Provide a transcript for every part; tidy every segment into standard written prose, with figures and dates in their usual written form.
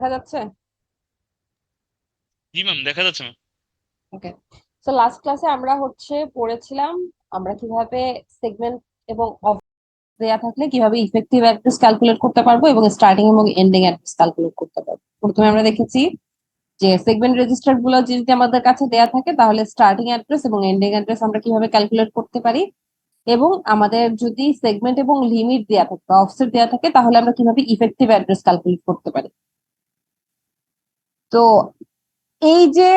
দেখা যাচ্ছে। জি ম্যাম, দেখা যাচ্ছে ম্যাম। ওকে। তো লাস্ট ক্লাসে আমরা পড়েছিলাম আমরা কিভাবে সেগমেন্ট এবং অফ দেয়া থাকলে কিভাবে ইফেক্টিভ অ্যাড্রেস ক্যালকুলেট করতে পারবো এবং স্টার্টিং এবং এন্ডিং অ্যাড্রেস ক্যালকুলেট করতে পারবো। প্রথমে আমরা দেখেছি যে সেগমেন্ট রেজিস্টার গুলো যদি আমাদের কাছে দেয়া থাকে তাহলে স্টার্টিং অ্যাড্রেস এবং এন্ডিং অ্যাড্রেস আমরা কিভাবে ক্যালকুলেট করতে পারি, এবং আমাদের যদি সেগমেন্ট এবং লিমিট দেয়া থাকে বা অফসেট দেয়া থাকে তাহলে আমরা কিভাবে ইফেক্টিভ অ্যাড্রেস ক্যালকুলেট করতে পারি। তো এই যে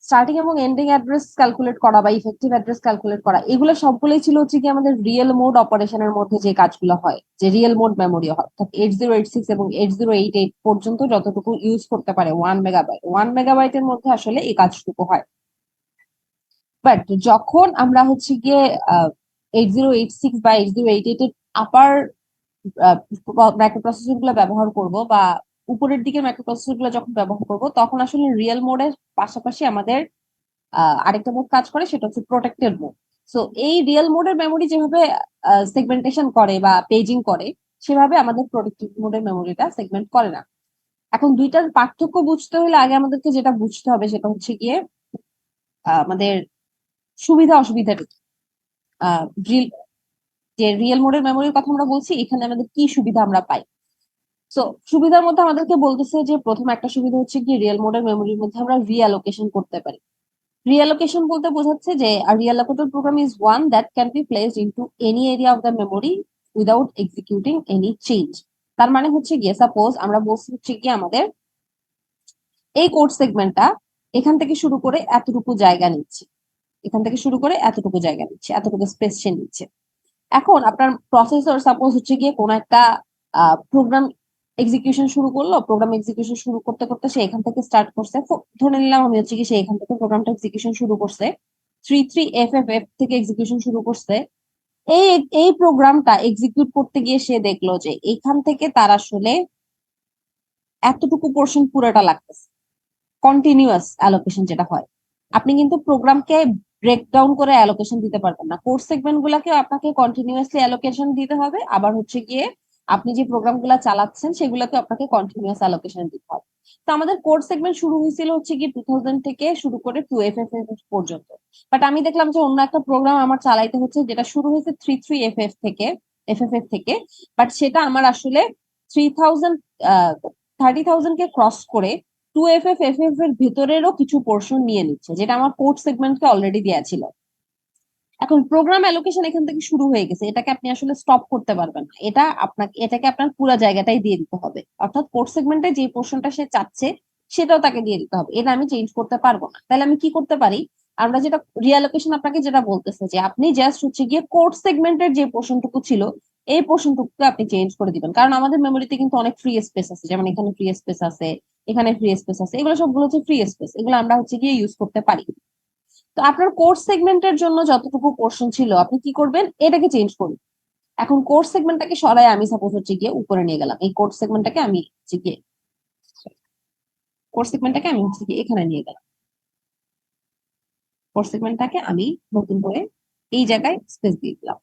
স্টার্টিং এবং এন্ডিং অ্যাড্রেস ক্যালকুলেট করা বা ইফেক্টিভ অ্যাড্রেস ক্যালকুলেট করা, এগুলো সবগুলোই ছিল কি আমাদের রিয়েল মোড অপারেশনের মধ্যে যে কাজগুলো হয়, যে রিয়েল মোড মেমোরি হয়, অর্থাৎ 8086 এবং 8088 পর্যন্ত যতটুকু ইউজ করতে পারে 1 মেগাবাইট, 1 মেগাবাইটের মধ্যে আসলে এই কাজটুকু হয়। বাট যখন আমরা গিয়ে 8086 বা 8088 এর আপার মাইক্রোপ্রসেসর গুলো ব্যবহার করব বা উপরের দিকের মাইক্রোপ্রসেসর গুলো যখন ব্যবহার করব, তখন আসলে রিয়েল মোডের পাশাপাশি আমাদের আরেকটা মোড কাজ করে, সেটা হচ্ছে প্রোটেক্টেড মোড। সো এই রিয়েল মোডের মেমোরি যেভাবে সেগমেন্টেশন করে বা পেজিং করে, সেভাবে আমাদের প্রোটেক্টেড মোডের মেমোরিটা সেগমেন্ট করে না। এখন দুইটার পার্থক্য বুঝতে হলে আগে আমাদেরকে যেটা বুঝতে হবে সেটা গিয়ে আমাদের সুবিধা অসুবিধাটা কি। আহ, রিল- যে রিয়েল মোডের মেমোরির কথা আমরা বলছি, এখানে আমাদের কি সুবিধা আমরা পাই। সো সুবিধার মধ্যে আমাদেরকে বলতেছে যে প্রথম একটা সুবিধা কি রিয়েল মোডের মেমোরির মধ্যে আমরা রিঅ্যালোকেশন করতে পারি। Reallocation বলতে বোঝাচ্ছে যে a reallocated program is one that can be placed into any area of the memory without executing any change। তার মানে গিয়ে সাপোজ আমরা বলছি গিয়ে আমাদের এই কোড সেগমেন্টটা এখান থেকে শুরু করে এতটুকু জায়গা নিচ্ছে, এখান থেকে শুরু করে এতটুকু জায়গা নিচ্ছে, এতটুকু স্পেস সে নিচ্ছে। এখন আপনার প্রসেসর সাপোজ গিয়ে কোনো একটা প্রোগ্রাম এক্সিকিউশন শুরু করলো, প্রোগ্রাম এক্সিকিউশন শুরু করতে করতে সে এখান থেকে স্টার্ট করছে। ধরে নিলাম আমি কি সে এখান থেকে প্রোগ্রামটা এক্সিকিউশন শুরু করছে, 33FFF থেকে এক্সিকিউশন শুরু করছে। এই এই প্রোগ্রামটা এক্সিকিউট করতে গিয়ে সে দেখলো যে এখান থেকে তার আসলে এতটুকু পোর্শন পুরোটা লাগতেছে। কন্টিনিউয়াস অ্যালোকেশন যেটা হয়, আপনি কিন্তু প্রোগ্রামকে ব্রেকডাউন করে অ্যালোকেশন দিতে পারবেন না। কোর্স সেগমেন্ট গুলাকে আপনাকে কন্টিনিউয়াসলি অ্যালোকেশন দিতে হবে, আবার গিয়ে আপনি যে প্রোগ্রাম গুলা চালাচ্ছেন সেগুলোকে আপনাকে কন্টিনিউয়াস অ্যালোকেশন দিতে হবে। তো আমাদের কোর্স সেগমেন্ট শুরু হয়েছিল কি 2000 থেকে শুরু করে 2FFF পর্যন্ত। বাট আমি দেখলাম যে অন্য একটা প্রোগ্রাম আমার চালাইতে হচ্ছে যেটা শুরু হয়েছে 33FF থেকে। বাট সেটা আমার আসলে 3000 30,000 কে ক্রস করে 2FFFF এর ভেতরেরও কিছু পোর্শন নিয়ে নিচ্ছে, যেটা আমার কোড সেগমেন্টকে অলরেডি দেয়া ছিল। এখন প্রোগ্রাম অ্যালোকেশন এখান থেকে শুরু হয়ে গেছে, এটাকে আপনি আসলে স্টপ করতে পারবেন না। এটাকে আপনার পুরো জায়গাটাই দিয়ে দিতে হবে, অর্থাৎ কোড সেগমেন্টে যে পোর্শনটা সে চাচ্ছে সেটাও তাকে দিয়ে দিতে হবে। এটা আমি চেঞ্জ করতে পারবো না। তাহলে আমি কি করতে পারি, আমরা যেটা রিঅ্যালোকেশন আপনাকে যেটা বলতেছে যে আপনি জাস্ট গিয়ে কোড সেগমেন্টের যে পোর্শনটুকু ছিল এই পোর্শনটুকু আপনি চেঞ্জ করে দিবেন। কারণ আমাদের মেমোরিতে কিন্তু অনেক ফ্রি স্পেস আছে, যেমন এখানে ফ্রি স্পেস আছে, এখানে ফ্রি স্পেস আছে, এগুলো সবগুলো ফ্রি স্পেস, এগুলো আমরা গিয়ে ইউজ করতে পারি। তো আপনার কোর্স সেগমেন্টের জন্য যতটুকু পোর্শন ছিল আপনি কি করবেন, এটাকে চেঞ্জ করুন। এখন কোর্স সেগমেন্টটাকে সরাই আমি সাপোজ গিয়ে উপরে নিয়ে গেলাম, এই কোর্স সেগমেন্টটাকে আমি গিয়ে কোর্স সেগমেন্টটাকে আমি গিয়ে এখানে নিয়ে গেলাম, কোর্স সেগমেন্টটাকে আমি নতুন করে এই জায়গায় স্পেস দিয়ে দিলাম।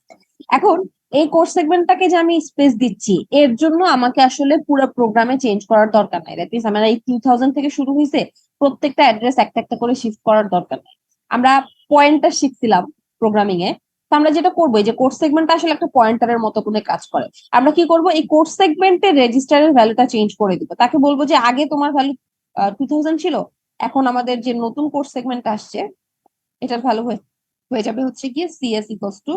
এখন এই কোর্স সেগমেন্টটাকে যে আমি স্পেস দিচ্ছি, এর জন্য আমাকে আসলে পুরো প্রোগ্রামে চেঞ্জ করার দরকার নাই। দ্যাট মিনস আমার এই 2000 থেকে শুরু হয়েছে, প্রত্যেকটা অ্যাড্রেস একটা একটা করে শিফট করার দরকার নাই। আমরা পয়েন্টার শিখছিলাম প্রোগ্রামিং এ। তো আমরা যেটা করবো, এই যে কোর্স সেগমেন্টটা আসলে একটা পয়েন্টারের মতো করে কাজ করে। আমরা কি করব, এই কোর্স সেগমেন্টের রেজিস্টারের ভ্যালুটা চেঞ্জ করে দিব। তাকে বলবো যে আগে তোমার ভ্যালু 2000 ছিল, এখন আমাদের যে নতুন কোর্স সেগমেন্ট আসছে এটার ভ্যালু হয়ে হয়ে যাবে গিয়ে CS ইকুয়ালস টু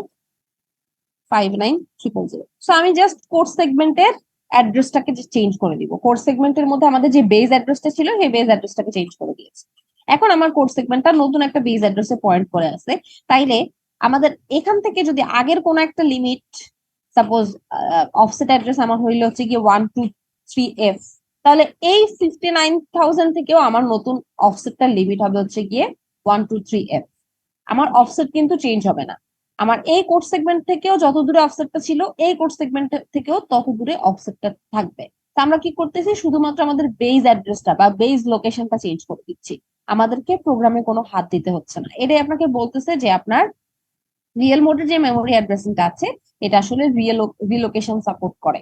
59,000। সো আমি জাস্ট কোর্স সেগমেন্টের অ্যাড্রেসটাকে চেঞ্জ করে দিব। কোর্স সেগমেন্টের মধ্যে আমাদের যে বেজ অ্যাড্রেসটা ছিল সেই বেজ অ্যাড্রেসটাকে চেঞ্জ করে দিয়েছি। এখন আমার কোর্স সেগমেন্টটা নতুন একটা বেজ অ্যাড্রেসে পয়েন্ট করে আছে। তাইলে আমাদের এখান থেকে যদি আগের কোন একটা লিমিট, সাপোজ অফসেট অ্যাড্রেস আমার হইলো গিয়ে 123F, তাহলে এই 59,000 থেকেও আমার নতুন অফসেটটার লিমিট হবে গিয়ে 123F। আমার অফসেট কিন্তু চেঞ্জ হবে না। আমার এই কোড সেগমেন্ট থেকেও যত দূরে অফসেটটা ছিল এই কোড সেগমেন্ট থেকেও তত দূরে অফসেটটা থাকবে। তো আমরা কি করতেছি, শুধুমাত্র আমাদের বেজ অ্যাড্রেসটা বা বেজ লোকেশনটা চেঞ্জ করে দিচ্ছি, আমাদেরকে প্রোগ্রামে কোনো হাত দিতে হচ্ছে না। এটাই আপনাকে বলতেছে যে আপনার রিয়েল মোডের যে মেমোরি অ্যাড্রেসিংটা আছে এটা আসলে রিলোকেশন সাপোর্ট করে।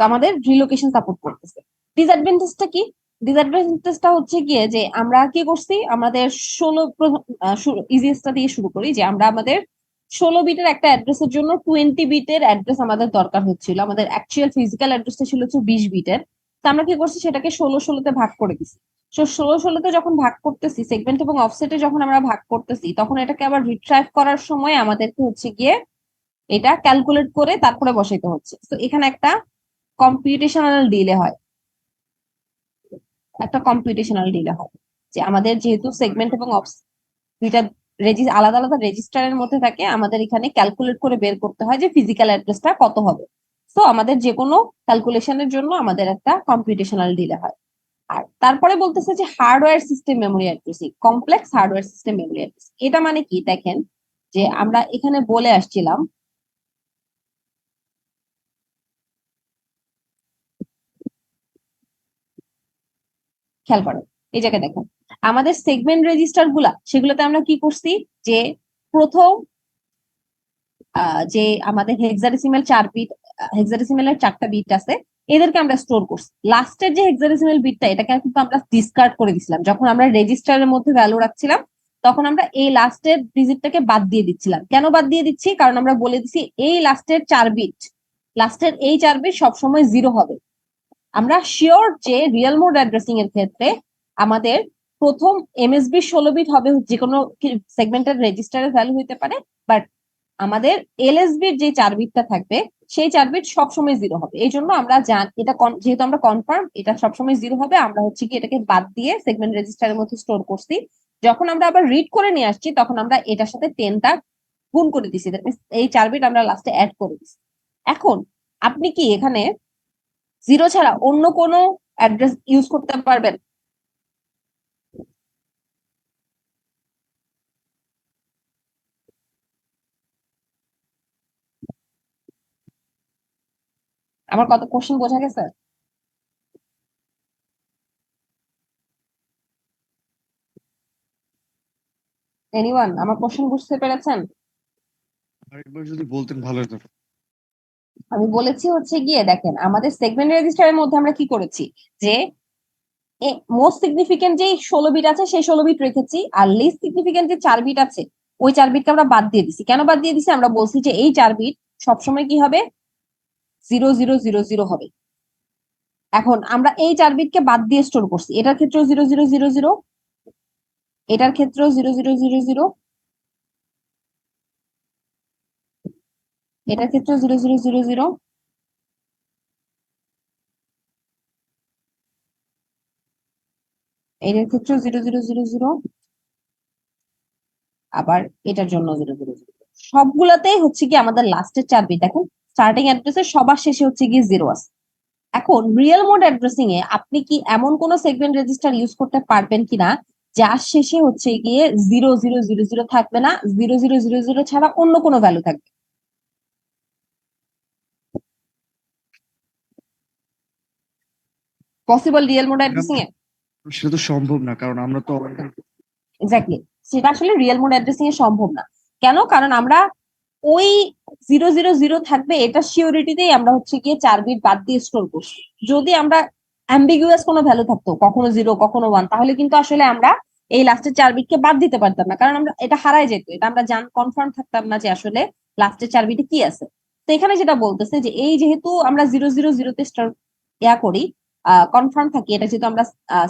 আমাদের রিলোকেশন সাপোর্ট করতেছে। ডিসঅ্যাডভান্টেজটা কি? ডিসঅ্যাডভান্টেজটা হচ্ছে গিয়ে যে আমরা কি করছি, আমাদের 16 ইজিয়েস্টটা দিয়ে শুরু করি, যে আমরা আমাদের 16 বিটের একটা অ্যাড্রেসের জন্য 20 বিটের অ্যাড্রেস আমাদের দরকার হচ্ছিল। আমাদের অ্যাকচুয়াল ফিজিক্যাল অ্যাড্রেসটা ছিল হচ্ছে 20 বিটের। তো আমরা কি করছি, সেটাকে 16 16-তে ভাগ করে দিছি। তো 16 16-তে যখন ভাগ করতেছি, সেগমেন্ট এবং অফসেটে যখন আমরা ভাগ করতেছি, তখন এটাকে আবার রিট্রাইভ করার সময় আমাদেরকে হচ্ছে গিয়ে এটা ক্যালকুলেট করে তারপরে বসাইতে হচ্ছে। তো এখানে কম্পিউটেশনাল ডিলে হয় একটা কম্পিউটেশনাল ডিলে হয়, যে আমাদের যেহেতু সেগমেন্ট এবং দুইটা আলাদা আলাদা রেজিস্টারের মধ্যে থাকে, আমাদের এখানে ক্যালকুলেট করে বের করতে হয় যে ফিজিক্যাল অ্যাড্রেসটা কত হবে। তো আমাদের যে কোনো ক্যালকুলেশনের জন্য আমাদের একটা কম্পিউটেশনাল ডিলে হয়। আর তারপরে বলতেছে যে hardware system memory addressing, complex hardware system memory address. এটা মানে কি দেখেন, যে আমরা এখানে বলে আসছিলাম, খেয়াল করেন এই জায়গায় দেখেন, আমাদের সেগমেন্ট রেজিস্টার গুলা, সেগুলোতে আমরা কি করছি, যে প্রথম যে আমাদের হেক্সাডেসিমাল 4 বিট, হেক্সাডেসিমালের 4টা বিট আছে, এদেরকে আমরা স্টোর করছি। লাস্টের যে হেক্সাডেসিমাল বিটটা, এটাকে কিন্তু আমরা ডিসকার্ড করে দিছিলাম। যখন আমরা রেজিস্টারের মধ্যে ভ্যালু রাখছিলাম, তখন আমরা এই লাস্টের ডিজিটটাকে বাদ দিয়ে দিচ্ছিলাম। কেন বাদ দিয়ে দিচ্ছি? কারণ আমরা বলে দিচ্ছি এই লাস্টের 4 বিট সবসময় 0 হবে। আমরা শিওর যে রিয়েল মোড অ্যাড্রেসিং এর ক্ষেত্রে আমাদের প্রথম এমএসবি 16 বিট হবে, যে কোনো সেগমেন্টের রেজিস্টারের ভ্যালু হইতে পারে, বাট আমাদের এলএসবির যে 4 বিটটা থাকবে, সেই 4 বিট সবসময় 0 হবে। এই জন্য আমরা এটা যেহেতু আমরা কনফার্ম এটা সবসময় 0 হবে, আমরা হচ্ছে কি এটাকে বাদ দিয়ে সেগমেন্ট রেজিস্টারের মধ্যে স্টোর করছি। যখন আমরা আবার রিড করে নিয়ে আসছি, তখন আমরা এটার সাথে 10টা গুণ করে দিছি, এই 4 বিট আমরা লাস্টে অ্যাড করে দিছি। এখন আপনি কি এখানে 0 ছাড়া অন্য কোনো অ্যাড্রেস ইউজ করতে পারবেন? আমার কত কোশ্চেন বোঝা গেছে? এনিওয়ান আমার কোশ্চেন বুঝতে পেরেছেন? আরেকবার যদি বলতেন ভালো হতো। আমি বলেছি হচ্ছে গিয়ে দেখেন, আমাদের সেগমেন্ট রেজিস্টারের মধ্যে আমরা কি করেছি, যে মোস্ট সিগনিফিকেন্ট যে 16 বিট আছে সেই 16 বিট রেখেছি, আর লিস্ট সিগনিফিকেন্ট যে 4 বিট আছে ওই 4 বিটকে আমরা বাদ দিয়ে দিছি। কেন বাদ দিয়ে দিছি? আমরা বলছি যে এই 4 বিট সবসময় কি হবে, 0000 হবে। এখন আমরা এই 4 বিটকে বাদ দিয়ে স্টোর করছি, এটার ক্ষেত্রেও 0000, এটার ক্ষেত্রেও 0000, এটার ক্ষেত্রেও 0000, এটার ক্ষেত্রেও 0000, আবার এটার জন্য 0000। সবগুলাতেই হচ্ছে কি আমাদের লাস্টের 4 বিট দেখেন, স্টার্টিং অ্যাড্রেসের সবার শেষে হচ্ছে গিয়ে 0 আছে। এখন রিয়েল মোড অ্যাড্রেসিং এ আপনি কি এমন কোন সেগমেন্ট রেজিস্টার ইউজ করতে পারবেন কিনা যার শেষে হচ্ছে গিয়ে 0000 থাকবে না, 0000 ছাড়া অন্য কোনো ভ্যালু থাকবে? পসিবল রিয়েল মোড অ্যাড্রেসিং এ? সেটা তো সম্ভব না, কারণ আমরা তো এক্স্যাক্টলি, সেটা আসলে রিয়েল মোড অ্যাড্রেসিং এ সম্ভব না। কেন? কারণ আমরা ওই 000 থাকবে এটা শিওরিটিতেই আমরা হচ্ছে গিয়ে 4 বিট বাদ দিয়ে স্টোর করছি। যদি আমরা অ্যাম্বিগুয়াস কোনো ভ্যালু থাকতো, কখনো 0 কখনো 1, তাহলে কিন্তু আসলে আমরা এই লাস্টের 4 বিটকে বাদ দিতে পারতাম না, কারণ আমরা এটা হারাই যেত, এটা আমরা কনফার্ম থাকতাম না যে আসলে লাস্টের 4 বিটে কি আছে। তো এখানে যেটা বলতেছে যে এই যেহেতু আমরা 000 তে করি, কনফার্ম থাকি, এটা যেহেতু আমরা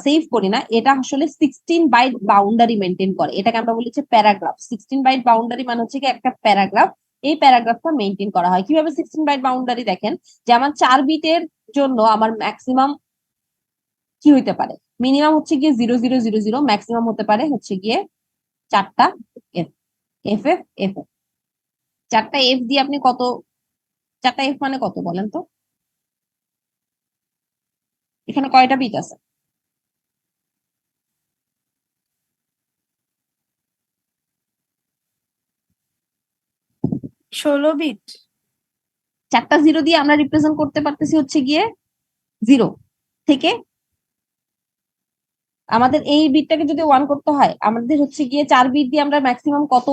সেভ করি না, এটা আসলে 16 বাইট বাউন্ডারি মেনটেন করে। এটাকে আমরা বলি যে প্যারাগ্রাফ। 16 বাইট বাউন্ডারি মানে হচ্ছে কি একটা প্যারাগ্রাফ। এই প্যারাগ্রাফটা মেনটেন করা হয় কিভাবে? 16 বাইট বাউন্ডারি দেখেন, যে আমার 4 বিটের জন্য আমার ম্যাক্সিমাম কি হইতে পারে, মিনিমাম হচ্ছে গিয়ে 0000, ম্যাক্সিমাম হতে পারে হচ্ছে গিয়ে 4টা এফ, এফ। 4টা এফ দিয়ে আপনি কত, 4টা এফ মানে কত বলেন তো? এখানে কয়টা বিট আছে? 16 বিট। 4টা 0 দিয়ে আমরা রিপ্রেজেন্ট করতে পারতেছি হচ্ছে গিয়ে 0 থেকে, আমাদের এই বিটটাকে যদি 1 করতে হয়, আমাদের হচ্ছে গিয়ে 4 বিট দিয়ে আমরা ম্যাক্সিমাম কত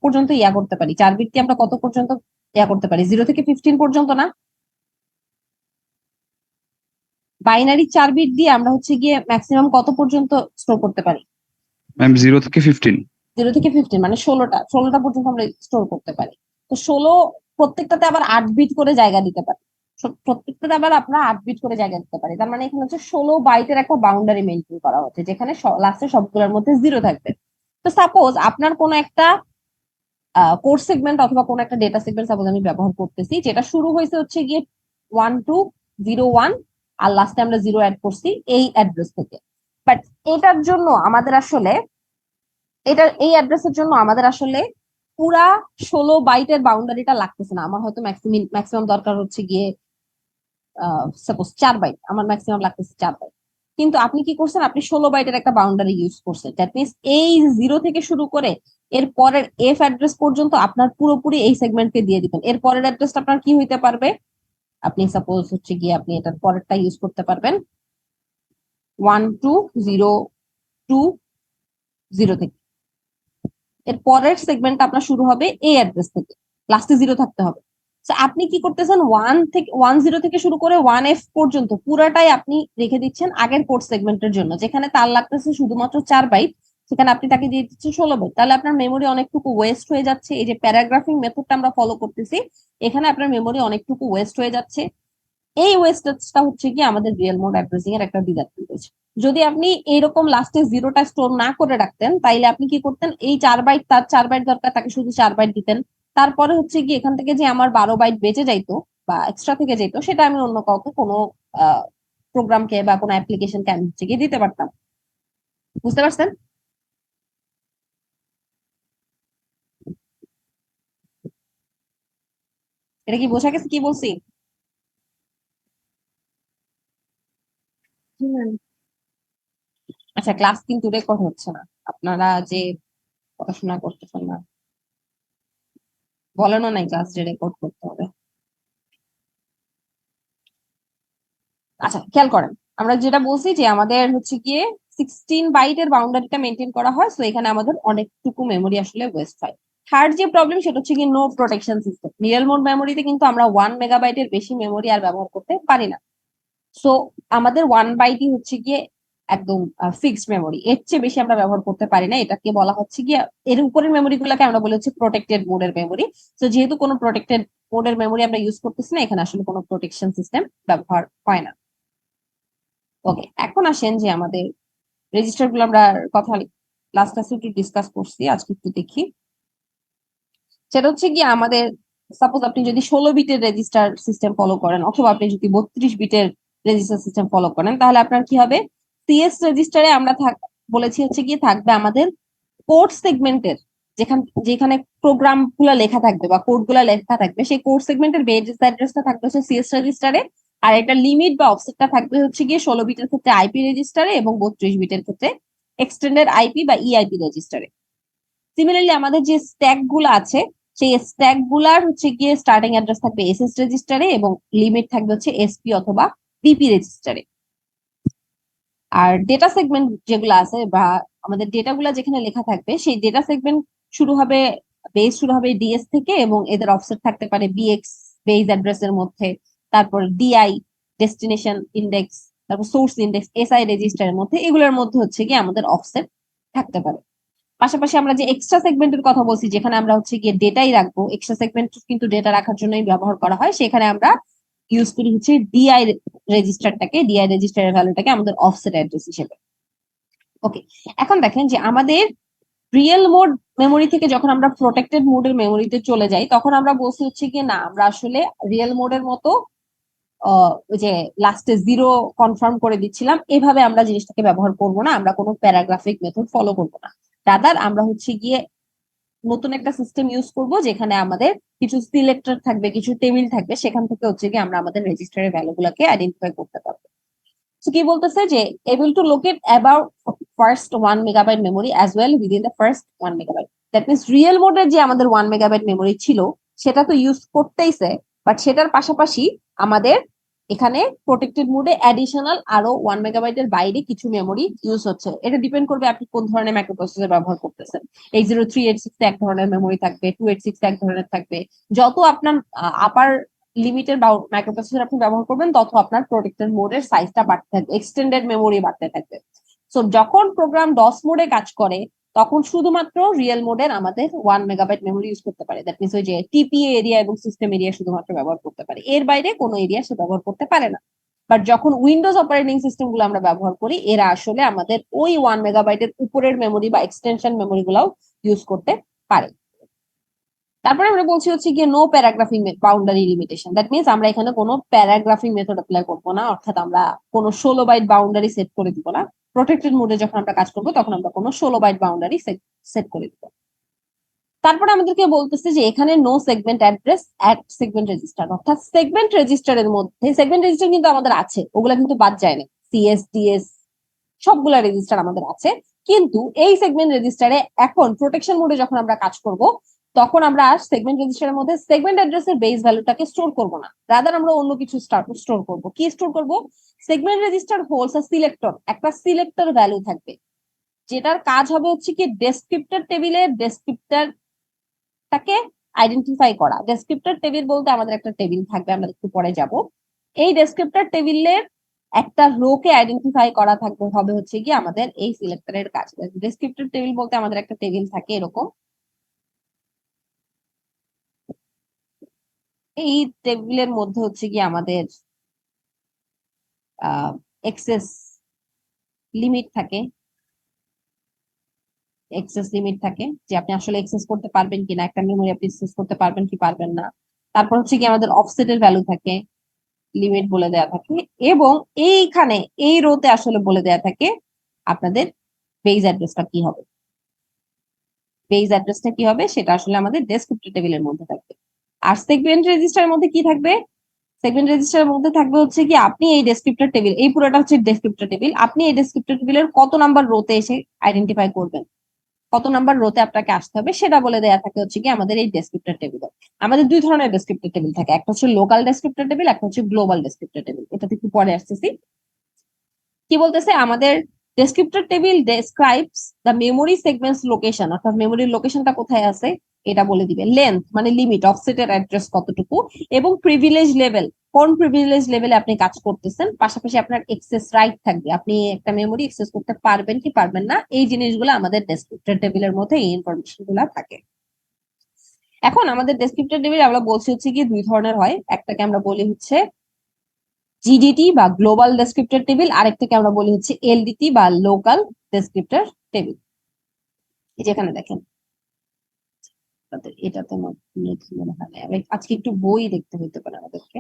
পর্যন্ত করতে পারি, 4 বিট দিয়ে আমরা কত পর্যন্ত করতে পারি 0 থেকে 15 পর্যন্ত না? বাইনারি 4 বিট দিয়ে আমরা হচ্ছে গিয়ে ম্যাক্সিমাম কত পর্যন্ত স্টোর করতে পারি? ম্যাম 0 থেকে 15। 0 থেকে 15 মানে 16টা পর্যন্ত আমরা স্টোর করতে পারি। তো 16 প্রত্যেকটাতে আবার 8 বিট করে জায়গা দিতে পারি। প্রত্যেকটাতে আবার আমরা 8 বিট করে জায়গা দিতে পারি। তার মানে এখানে হচ্ছে 16 বাইটের একটা বাউন্ডারি মেনটেন করা হচ্ছে, যেখানে লাস্টে সবগুলোর মধ্যে 0 থাকবে। তো সাপোজ আপনার কোনো একটা কোড সেগমেন্ট অথবা কোনো একটা ডেটা সেগমেন্ট সাপোজ আমি ব্যবহার করতেছি, যেটা শুরু হয়েছে হচ্ছে গিয়ে 1201 আর লাস্টে আমরা 0 অ্যাড করছি এই অ্যাড্রেস থেকে। বাট এটার জন্য আমাদের আসলে এই অ্যাড্রেসের জন্য আমাদের আসলে পুরা 16 বাইটের বাউন্ডারিটা লাগতেছে না। আমার হয়তো ম্যাক্সিমাম দরকার হচ্ছে গিয়ে সাপোজ 4 বাইট, আমার ম্যাক্সিমাম লাগতেছে 4 বাইট। কিন্তু আপনি কি করছেন, আপনি 16 বাইটের একটা বাউন্ডারি ইউজ করছেন। দ্যাট মিনস এই 0 থেকে শুরু করে এর পরের এফ অ্যাড্রেস পর্যন্ত আপনার পুরোপুরি এই সেগমেন্টকে দিয়ে দিবেন। এর পরের অ্যাড্রেসটা আপনার কি হইতে পারবে, আপনি সাপোজ হচ্ছে গিয়ে আপনি এটার পরেরটা ইউজ করতে পারবেন 1202 থেকে। এর পরের সেগমেন্ট আপনার শুরু হবে এই অ্যাড্রেস থেকে, লাস্টে 0 থাকতে হবে। তো আপনি কি করতেছেন, 10 থেকে শুরু করে 1F পর্যন্ত পুরাটাই আপনি রেখে দিচ্ছেন আগের কোড সেগমেন্টের জন্য, যেখানে তার লাগতেছে শুধুমাত্র 4 বাইট, সেখানে আপনি তাকে দিয়ে দিচ্ছেন 16 বাইট। তাহলে আপনার মেমোরি অনেকটুকু ওয়েস্ট হয়ে যাচ্ছে। এই যে প্যারাগ্রাফিং মেথডটা আমরা ফলো করতেছি, এখানে আপনার মেমোরি অনেকটুকু ওয়েস্ট হয়ে যাচ্ছে। এই ওয়েস্টেজটা হচ্ছে কি আমাদের রিয়েল মোড অ্যাড্রেসিং এর একটা ডিসঅ্যাডভান্টেজ। যদি আপনি এইরকম লাস্টে 0টা স্টোর না করে রাখতেন, তাইলে আপনি কি করতেন, এই 4 বাইট, তার 4 বাইট দরকার, তাকে শুধু 4 বাইট দিতেন। তারপরে হচ্ছে কি এখান থেকে যে আমার 12 বাইট বেঁচে যাইতো বা এক্সট্রা থেকে যেত, সেটা আমি অন্য কাউকে কোনো প্রোগ্রামকে বা কোনো অ্যাপ্লিকেশনকে আমি হচ্ছে গিয়ে দিতে পারতাম। বুঝতে পারছেন? এটা কি বোঝা গেছে কি বলছি? হুম। আচ্ছা, ক্লাস কিন্তু রেকর্ড হচ্ছে না, আপনারা যে পড়াশোনা করতেছেন না, বলেনও নাই ক্লাস যে রেকর্ড করতে হবে। আচ্ছা, খেয়াল করেন, আমরা যেটা বলছি যে আমাদের হচ্ছে গিয়ে 16 বাইটের বাউন্ডারিটা মেনটেন করা হয়, তো এখানে আমাদের অনেকটুকু মেমোরি আসলে ওয়েস্ট হয়। থার্ড যে প্রবলেম সেটা হচ্ছে কি no protection system. Real mode মেমোরিতে কিন্তু আমরা 1 মেগাবাইটের বেশি মেমোরি আর ব্যবহার করতে পারি না। সো আমাদের 1 বাইটই হচ্ছে গিয়ে একদম ফিক্সড মেমোরি, এর চেয়ে বেশি আমরা ব্যবহার করতে পারি না। এটাকে বলা হচ্ছে গিয়ে, এর উপরের মেমোরি গুলাকে আমরা বলি হচ্ছে প্রোটেক্টেড মোডের মেমোরি। তো যেহেতু কোনো প্রোটেক্টেড মোডের মেমোরি আমরা ইউজ করতেছি না, এখানে আসলে কোনো প্রোটেকশন সিস্টেম ব্যবহার হয় না। ওকে, এখন আসেন যে আমাদের রেজিস্টার গুলো আমরা কথা লাস্ট ক্লাসে একটু ডিসকাস করছি, আজকে একটু দেখি। সেটা হচ্ছে কি আমাদের, সাপোজ আপনি যদি 16 বিটের রেজিস্টার সিস্টেম ফলো করেন অথবা আপনি যদি 32 বিটের রেজিস্টার সিস্টেম ফলো করেন, তাহলে আপনার কি হবে, সিএস রেজিস্টারে আমরা বলেছি হচ্ছে কি থাকবে আমাদের কোড সেগমেন্টের, যেখানে প্রোগ্রাম গুলা লেখা থাকবে বা কোড গুলা লেখা থাকবে, সেই কোড সেগমেন্টের বেজ অ্যাড্রেসটা থাকবে হচ্ছে সিএস রেজিস্টারে। আর এটা লিমিট বা অফসেটটা থাকবে হচ্ছে গিয়ে 16 বিটের ক্ষেত্রে আইপি রেজিস্টারে এবং 32 বিটের ক্ষেত্রে এক্সটেন্ডেড আইপি বা ইআইপি রেজিস্টারে। সিমিলারলি আমাদের যে স্ট্যাক গুলো আছে, সেই স্ট্যাক গুলার হচ্ছে গিয়ে স্টার্টিং অ্যাড্রেস থাকবে এসএস রেজিস্টারে এবং লিমিট থাকবে হচ্ছে এসপি অথবা বিপি রেজিস্টারে। আর ডেটা সেগমেন্ট যেগুলো আছে বা আমাদের ডেটা গুলা যেখানে লেখা থাকবে, সেই ডেটা সেগমেন্ট শুরু হবে, বেস শুরু হবে ডিএস থেকে এবং এদের অফসেট থাকতে পারে বিএক্স বেস অ্যাড্রেসের মধ্যে, তারপর ডিআই ডেস্টিনেশন ইন্ডেক্স, তারপর সোর্স ইন্ডেক্স এসআই রেজিস্টারের মধ্যে, এগুলোর মধ্যে হচ্ছে কি আমাদের অফসেট থাকতে পারে। পাশাপাশি আমরা যে এক্সট্রা সেগমেন্টের কথা বলছি, যেখানে আমরা হচ্ছে গিয়ে ডেটাই রাখবো, এক্সট্রা সেগমেন্ট কিন্তু ডেটা রাখার জন্যই ব্যবহার করা হয়, সেখানে আমরা ইউজ করি হচ্ছে ডিআই রেজিস্টারের ভ্যালুটাকে আমাদের অফসেট অ্যাড্রেস হিসেবে। ওকে, এখন দেখেন যে আমাদের রিয়েল মোড মেমোরি থেকে যখন আমরা প্রোটেক্টেড মোডের মেমোরিতে চলে যাই, তখন আমরা বলছি হচ্ছে কি না, আমরা আসলে রিয়েল মোডের মতো ওই যে লাস্টে 0 কনফার্ম করে দিচ্ছিলাম, এভাবে আমরা জিনিসটাকে ব্যবহার করব না, আমরা কোনো প্যারাগ্রাফিক মেথড ফলো করব না। রাদার আমরা হচ্ছে গিয়ে নতুন একটা সিস্টেম ইউজ করব, যেখানে আমাদের কিছু সিলেক্টর থাকবে, কিছু টেবিল থাকবে, সেখান থেকে হচ্ছে গিয়ে আমরা আমাদের রেজিস্টারের ভ্যালু গুলাকে আইডেন্টিফাই করতে পারবো। তো কি বলতেছে যে able to locate about first 1 megabyte memory as well within the first 1 megabyte. That means real মোডের যে আমাদের 1 মেগাবাইট মেমোরি ছিল, সেটা তো ইউজ করতেইছে, বাট সেটার পাশাপাশি আমাদের এখানে প্রোটেক্টেড মোডে অ্যাডিশনাল আরো 1 মেগাবাইটের বাইরে কিছু মেমোরি ইউজ হচ্ছে। এটা ডিপেন্ড করবে আপনি কোন ধরনের মাইক্রোপ্রসেসর ব্যবহার করতেছেন। 80386 এক ধরনের মেমোরি থাকবে, 286 এক ধরনের থাকবে। যত আপনার আপার লিমিটের মাইক্রোপ্রসেসর আপনি ব্যবহার করবেন, তত আপনার প্রোটেক্টেড মোডের সাইজটা বাড়তে থাকবে, এক্সটেন্ডেড মেমোরি বাড়তে থাকবে। সো যখন প্রোগ্রাম ডস মোডে কাজ করে, তখন শুধুমাত্র রিয়েল মোডের আমাদের 1 মেগাবাইট মেমোরি ইউজ করতে পারে। দ্যাট মিনস ওই যে টিপিএ এরিয়া এবং সিস্টেম এরিয়া শুধুমাত্র ব্যবহার করতে পারে, এর বাইরে কোনো এরিয়া সে ব্যবহার করতে পারে না। বাট যখন উইন্ডোজ অপারেটিং সিস্টেম গুলো আমরা ব্যবহার করি, এরা আসলে আমাদের ওই 1 মেগাবাইটের উপরের মেমোরি বা এক্সটেনশন মেমোরি গুলাও ইউজ করতে পারে। তারপরে আমরা বলছি হচ্ছে গিয়ে no paragraphing boundary limitation. That means আমরা এখানে কোনো প্যারাগ্রাফিং মেথড অ্যাপ্লাই করবো না, অর্থাৎ আমরা কোনো 16 বাইট বাউন্ডারি সেট করে দিব না। প্রোটেক্টেড মোডে যখন আমরা কাজ করবো, তখন আমরা কোনো 16 বাইট বাউন্ডারি সেট করে দিব। তারপরে আমাদেরকে বলতেছে যে এখানে no segment address at segment register, অর্থাৎ সেগমেন্ট রেজিস্টারের মধ্যে, সেগমেন্ট রেজিস্টার কিন্তু আমাদের আছে, ওগুলা কিন্তু বাদ যায় না, সিএস ডিএস সবগুলা রেজিস্টার আমাদের আছে। কিন্তু এই সেগমেন্ট রেজিস্টারে এখন প্রোটেকশন মোডে যখন আমরা কাজ করব, তখন আমরা সেগমেন্ট রেজিস্টারের মধ্যে সেগমেন্ট অ্যাড্রেসের বেস ভ্যালুটাকে স্টোর করব না, রাদার আমরা অন্য কিছু স্টোর করব। কি স্টোর করব? সেগমেন্ট রেজিস্টার হোল্ডস আ সিলেক্টর, একটা সিলেক্টর ভ্যালু থাকবে, যেটার কাজ হবে হচ্ছে কি ডেসক্রিপ্টর টেবিলের ডেসক্রিপ্টরটাকে আইডেন্টিফাই করা। ডেসক্রিপ্টর টেবিল বলতে আমাদের একটা টেবিল থাকবে, আমরা একটু পরে যাব। এই ডেসক্রিপ্টর টেবিলের একটা রো কে আইডেন্টিফাই করা থাকবে হবে হচ্ছে কি আমাদের এই সিলেক্টরের কাজ। ডেসক্রিপ্টর টেবিল বলতে আমাদের একটা টেবিল থাকে এরকম, এই টেবিলের মধ্যে হচ্ছে কি আমাদের এক্সেস লিমিট থাকে, এক্সেস লিমিট থাকে যে আপনি আসলে এক্সেস করতে পারবেন কিনা, একটা মেমোরি আপনি এক্সেস করতে পারবেন কি পারবেন না। তারপর হচ্ছে কি আমাদের অফসেটের ভ্যালু থাকে, লিমিট বলে দেওয়া থাকে, এবং এইখানে এই রোতে আসলে বলে দেওয়া থাকে আপনাদের বেজ অ্যাড্রেসটা কি হবে। বেজ অ্যাড্রেসটা কি হবে সেটা আসলে আমাদের ডেসক্রিপ্টর টেবিলের মধ্যে থাকবে। আর সেগমেন্ট রেজিস্টারের মধ্যে কি থাকবে? সেগমেন্ট রেজিস্টারের মধ্যে থাকবে হচ্ছে কি আপনি এই ডেসক্রিপ্টর টেবিল, এই পুরোটা হচ্ছে ডেসক্রিপ্টর টেবিল, আপনি এই ডেসক্রিপ্টর টেবিলের কত নাম্বার রোতে এসে আইডেন্টিফাই করবেন, কত নাম্বার রোতে আপনাকে আসতে হবে, সেটা বলে দেয়া থাকে হচ্ছে কি আমাদের এই ডেসক্রিপ্টর টেবিলে। আমাদের দুই ধরনের ডেসক্রিপ্টর টেবিল থাকে, একটা হচ্ছে লোকাল ডেসক্রিপ্টর টেবিল, একটা হচ্ছে গ্লোবাল ডেসক্রিপ্টর টেবিল। এটাতে একটু পরে আসতেছি। কি বলতেছে আমাদের descriptor table describes the memory segments location, অর্থাৎ মেমোরির লোকেশনটা কোথায় আছে এটা বলে দিবে। লেন্থ মানে লিমিট, অফসেটের অ্যাড্রেস কতটুকু, এবং প্রিভিলেজ লেভেল, কোন প্রিভিলেজ লেভেলে আপনি কাজ করতেছেন। পাশাপাশি আপনার এক্সেস রাইট থাকবে, আপনি একটা মেমোরি এক্সেস করতে পারবেন কি পারবেন না, এই জিনিসগুলো আমাদের ডেসক্রিপ্টর টেবিলের মধ্যে এই ইনফরমেশন গুলো থাকে। এখন আমাদের ডেসক্রিপ্টর টেবিল আমরা বলছি হচ্ছে কি দুই ধরনের হয়, একটাকে আমরা বলি হচ্ছে জিডিটি বা গ্লোবাল ডেসক্রিপ্টর টেবিল, আরেকটাকে আমরা বলি হচ্ছে এলডিটি বা লোকাল ডেসক্রিপ্টর টেবিল। যেখানে দেখেন এটাতে মনে হয় না, আজকে একটু বই দেখতে হইতে পারে আমাদেরকে।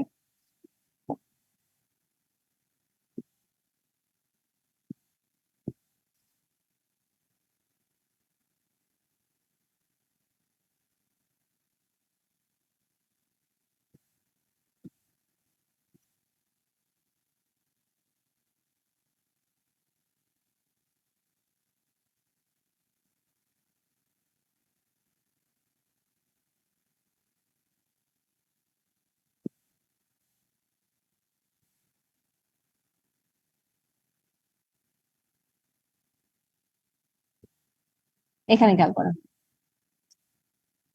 এখানে খেয়াল করেন,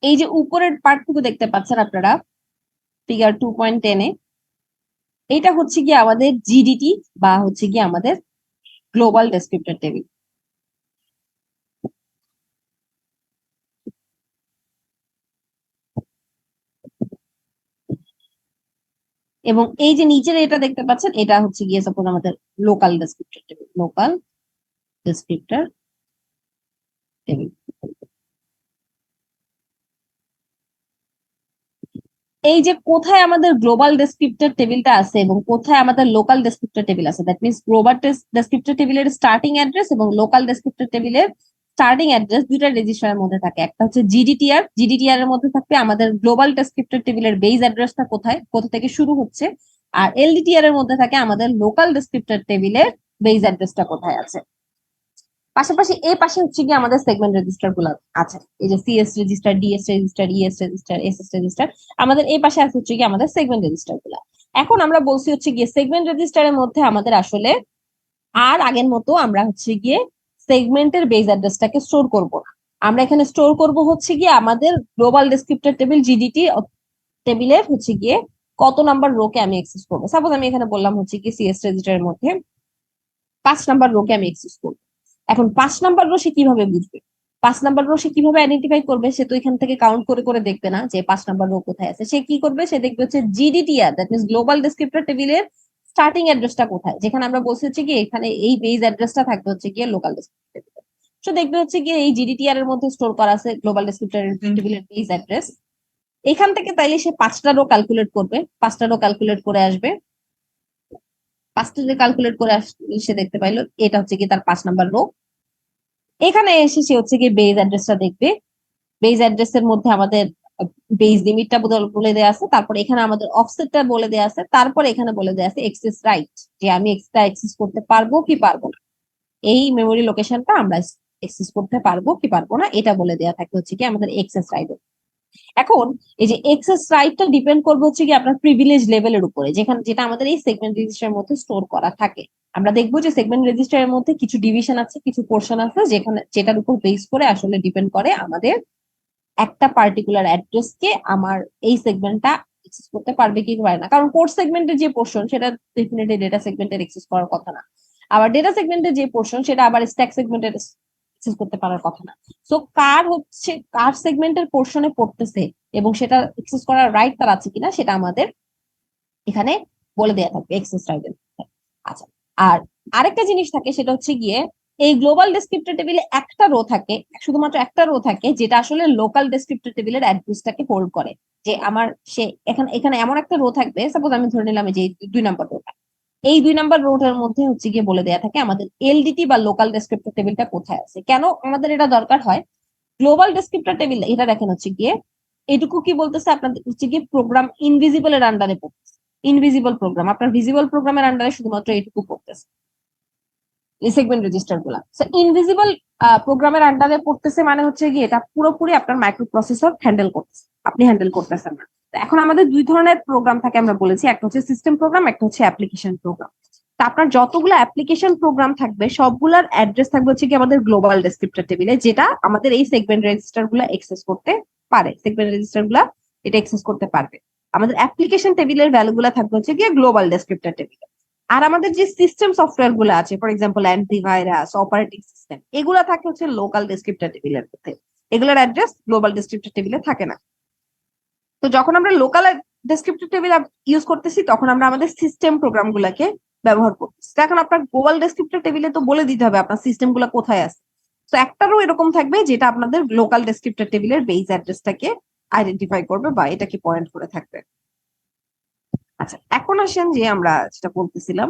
এই যে উপরের পার্টটুকু দেখতে পাচ্ছেন আপনারা ফিগার 2.10-এ, এটা হচ্ছে কি আমাদের জিডিটি বা হচ্ছে কি আমাদের গ্লোবাল ডেসক্রিপ্টর টেবিল। এবং এই যে নিচের এটা দেখতে পাচ্ছেন, এটা হচ্ছে গিয়ে সাপোজ আমাদের local descriptor table, local descriptor table. এই যে কোথায় আমাদের গ্লোবাল ডেসক্রিপ্টর টেবিলটা আছে এবং কোথায় আমাদের লোকাল ডেসক্রিপ্টর টেবিল আছে, দ্যাট মিনস গ্লোবাল ডেসক্রিপ্টর টেবিলের স্টার্টিং অ্যাড্রেস এবং লোকাল ডেসক্রিপ্টর টেবিলের স্টার্টিং অ্যাড্রেস দুইটা রেজিস্টারের মধ্যে থাকে। একটা হচ্ছে জিডিটিআর, জিডিটিআর এর মধ্যে থাকবে আমাদের গ্লোবাল ডেসক্রিপ্টর টেবিলের বেস অ্যাড্রেসটা কোথায়, কোথা থেকে শুরু হচ্ছে। আর এলডিটিআর এর মধ্যে থাকে আমাদের লোকাল ডেসক্রিপ্টর টেবিলের বেস অ্যাড্রেসটা কোথায় আছে। পাশাপাশি এই পাশে হচ্ছে কি আমাদের সেগমেন্ট রেজিস্টার গুলো আছে, এই যে CS register, DS register, ES register, SS register, আমাদের এই পাশে আছে হচ্ছে কি আমাদের সেগমেন্ট রেজিস্টার গুলা। এখন আমরা বলছি হচ্ছে গিয়ে সেগমেন্ট রেজিস্টারের মধ্যে আমাদের আসলে আর আগের মতো আমরা হচ্ছে গিয়ে সেগমেন্টের বেস অ্যাড্রেসটাকে স্টোর করব না। আমরা এখানে স্টোর করব হচ্ছে গিয়ে আমাদের গ্লোবাল ডেসক্রিপ্টর টেবিল জিডিটি টেবিলের হচ্ছে গিয়ে কত নাম্বার রোকে আমি অ্যাক্সেস করবো। সাপোজ আমি এখানে বললাম হচ্ছে কি সিএস রেজিস্টারের মধ্যে 5 নাম্বার রোকে আমি অ্যাক্সেস করবো। এখন 5 নাম্বার রো সে কিভাবে বুঝবে, 5 নাম্বার রো সে কিভাবে আইডেন্টিফাই করবে? সে তো এখান থেকে কাউন্ট করে করে দেখবে না যে 5 নাম্বার রো কোথায় আছে। সে কি করবে, সে দেখবে হচ্ছে জিডিটিআর, দ্যাট মিনস গ্লোবাল ডেসক্রিপ্টর টেবিলের স্টার্টিং অ্যাড্রেসটা কোথায়, যেখানে আমরা বলছি হচ্ছে কি এখানে এই বেস অ্যাড্রেসটা থাকবে হচ্ছে গিয়ে লোকাল ডেসক্রিপ্টর টেবিলে। সো দেখবে হচ্ছে গিয়ে এই জিডিটিআর এর মধ্যে স্টোর করা আছে গ্লোবাল ডেসক্রিপ্টর টেবিলের বেস অ্যাড্রেস। এখান থেকে তাইলে সে 5টা রো ক্যালকুলেট করবে, 5টা রো ক্যালকুলেট করে আসবে। 5টা রো ক্যালকুলেট করে আসলে সে দেখতে পাইলো এটা হচ্ছে কি তার 5 নাম্বার রো। এখানে এসে সে হচ্ছে কি বেজ অ্যাড্রেসটা দেখবে। বেজ অ্যাড্রেসের মধ্যে আমাদের বেজ লিমিটটা বলে দেওয়া আছে, তারপর এখানে আমাদের অফসেটটা বলে দেওয়া আছে, তারপর এখানে বলে দেওয়া আছে এক্সেস রাইট, যে আমি এক্সট্রা অ্যাক্সেস করতে পারবো কি পারবো না। এই মেমোরি লোকেশনটা আমরা অ্যাক্সেস করতে পারবো কি পারবো না এটা বলে দেওয়া থাকে হচ্ছে কি আমাদের এক্সেস রাইট। এখন এই যে এক্সেস রাইটটা ডিপেন্ড করবে হচ্ছে কি আপনার প্রিভিলেজ লেভেলের উপরে, যেখানে যেটা আমাদের এই সেগমেন্ট রেজিস্টারের মধ্যে স্টোর করা থাকে। আমরা দেখবো যে সেগমেন্ট রেজিস্টারের মধ্যে কিছু ডিভিশন আছে, কিছু পোর্শন আছে যেখানে যেটার উপর বেস করে আসলে ডিপেন্ড করে আমাদের একটা পার্টিকুলার অ্যাড্রেসকে আমার এই সেগমেন্টটা এক্সেস করতে পারবে কি পারে না। কারণ কোড সেগমেন্টের যে পোর্শন সেটা ডেফিনেটলি ডেটা সেগমেন্টের এক্সেস করার কথা না। আবার ডেটা সেগমেন্টের যে পোর্শন সেটা আবার স্ট্যাক সেগমেন্টের এক্সেস করতে পারার কথা না। সো কার সেগমেন্টের পোর্শনে পড়তেছে এবং সেটা এক্সেস করার রাইট তার আছে কিনা সেটা আমাদের এখানে বলে দেওয়া থাকবে এক্সেস রাইটের। আচ্ছা, আর আরেকটা জিনিস থাকে সেটা হচ্ছে গিয়ে এই গ্লোবাল ডেসক্রিপ্টর টেবিলে একটা রো থাকে, শুধুমাত্র একটা রো থাকে যেটা আসলে লোকাল ডেসক্রিপ্টর টেবিলের অ্যাড্রেসটাকে হোল্ড করে। যে আমার সে এখানে এখানে এমন একটা রো থাকবে, সাপোজ আমি ধরে নিলাম যে 2 নাম্বার রোটা, এই 2 নাম্বার রোটার মধ্যে হচ্ছে গিয়ে বলে দেওয়া থাকে আমাদের এলডিটি বা লোকাল ডেসক্রিপ্টর টেবিলটা কোথায় আছে। কেন আমাদের এটা দরকার হয়? গ্লোবাল ডেসক্রিপ্টর টেবিল এটা দেখেন হচ্ছে গিয়ে এটুকু কি বলতেছে আপনাদের হচ্ছে গিয়ে প্রোগ্রাম ইনভিজিবল এর আন্ডারে পড়তেছে। ইনভিজিবল প্রোগ্রাম আপনার ভিজিবল প্রোগ্রামের আন্ডারে শুধুমাত্র এটুকু পড়তেছে এই সেগমেন্ট রেজিস্টার গুলা। ইনভিজিবল প্রোগ্রামের আন্ডারে পড়তেছে মানে হচ্ছে গিয়ে এটা পুরোপুরি আপনার মাইক্রো প্রসেসর হ্যান্ডেল করতেছে, আপনি হ্যান্ডেল করতেছেন না। এখন আমাদের 2 ধরনের প্রোগ্রাম থাকে আমরা বলেছি, একটা হচ্ছে সিস্টেম প্রোগ্রাম, একটা হচ্ছে অ্যাপ্লিকেশন প্রোগ্রাম। তা আপনার যতগুলো অ্যাপ্লিকেশন প্রোগ্রাম থাকবে সবগুলার অ্যাড্রেস থাকবে হচ্ছে কি আমাদের গ্লোবাল ডেসক্রিপ্টর টেবিলে, যেটা আমাদের এই সেগমেন্ট রেজিস্টার গুলা এক্সেস করতে পারে, সেগমেন্ট রেজিস্টার গুলা এটা এক্সেস করতে পারবে। আমাদের অ্যাপ্লিকেশন টেবিলের ভ্যালু গুলা থাকবে হচ্ছে গিয়ে গ্লোবাল ডেসক্রিপ্টর টেবিলে। আর আমাদের যে সিস্টেম সফটওয়্যার গুলো আছে, for example antivirus, operating system, এগুলা থাকে হচ্ছে লোকাল ডেসক্রিপ্টর টেবিলের মধ্যে। এগুলোর অ্যাড্রেস গ্লোবাল ডেসক্রিপ্টর টেবিলে থাকে না। তো যখন আমরা লোকাল ডেসক্রিপ্টর টেবিল ইউজ করতেছি তখন আমরা আমাদের সিস্টেম প্রোগ্রাম গুলাকে ব্যবহার করতেছি। এখন আপনার গ্লোবাল ডেসক্রিপ্টর টেবিলে তো বলে দিতে হবে আপনার সিস্টেম গুলা কোথায় আছে। তো একটারও এরকম থাকবে যেটা আপনাদের লোকাল ডেসক্রিপ্টর টেবিলের বেস অ্যাড্রেসটাকে আইডেন্টিফাই করবে বা এটাকে পয়েন্ট করে থাকবে। আচ্ছা, এখন আসেন যে আমরা যেটা বলতেছিলাম,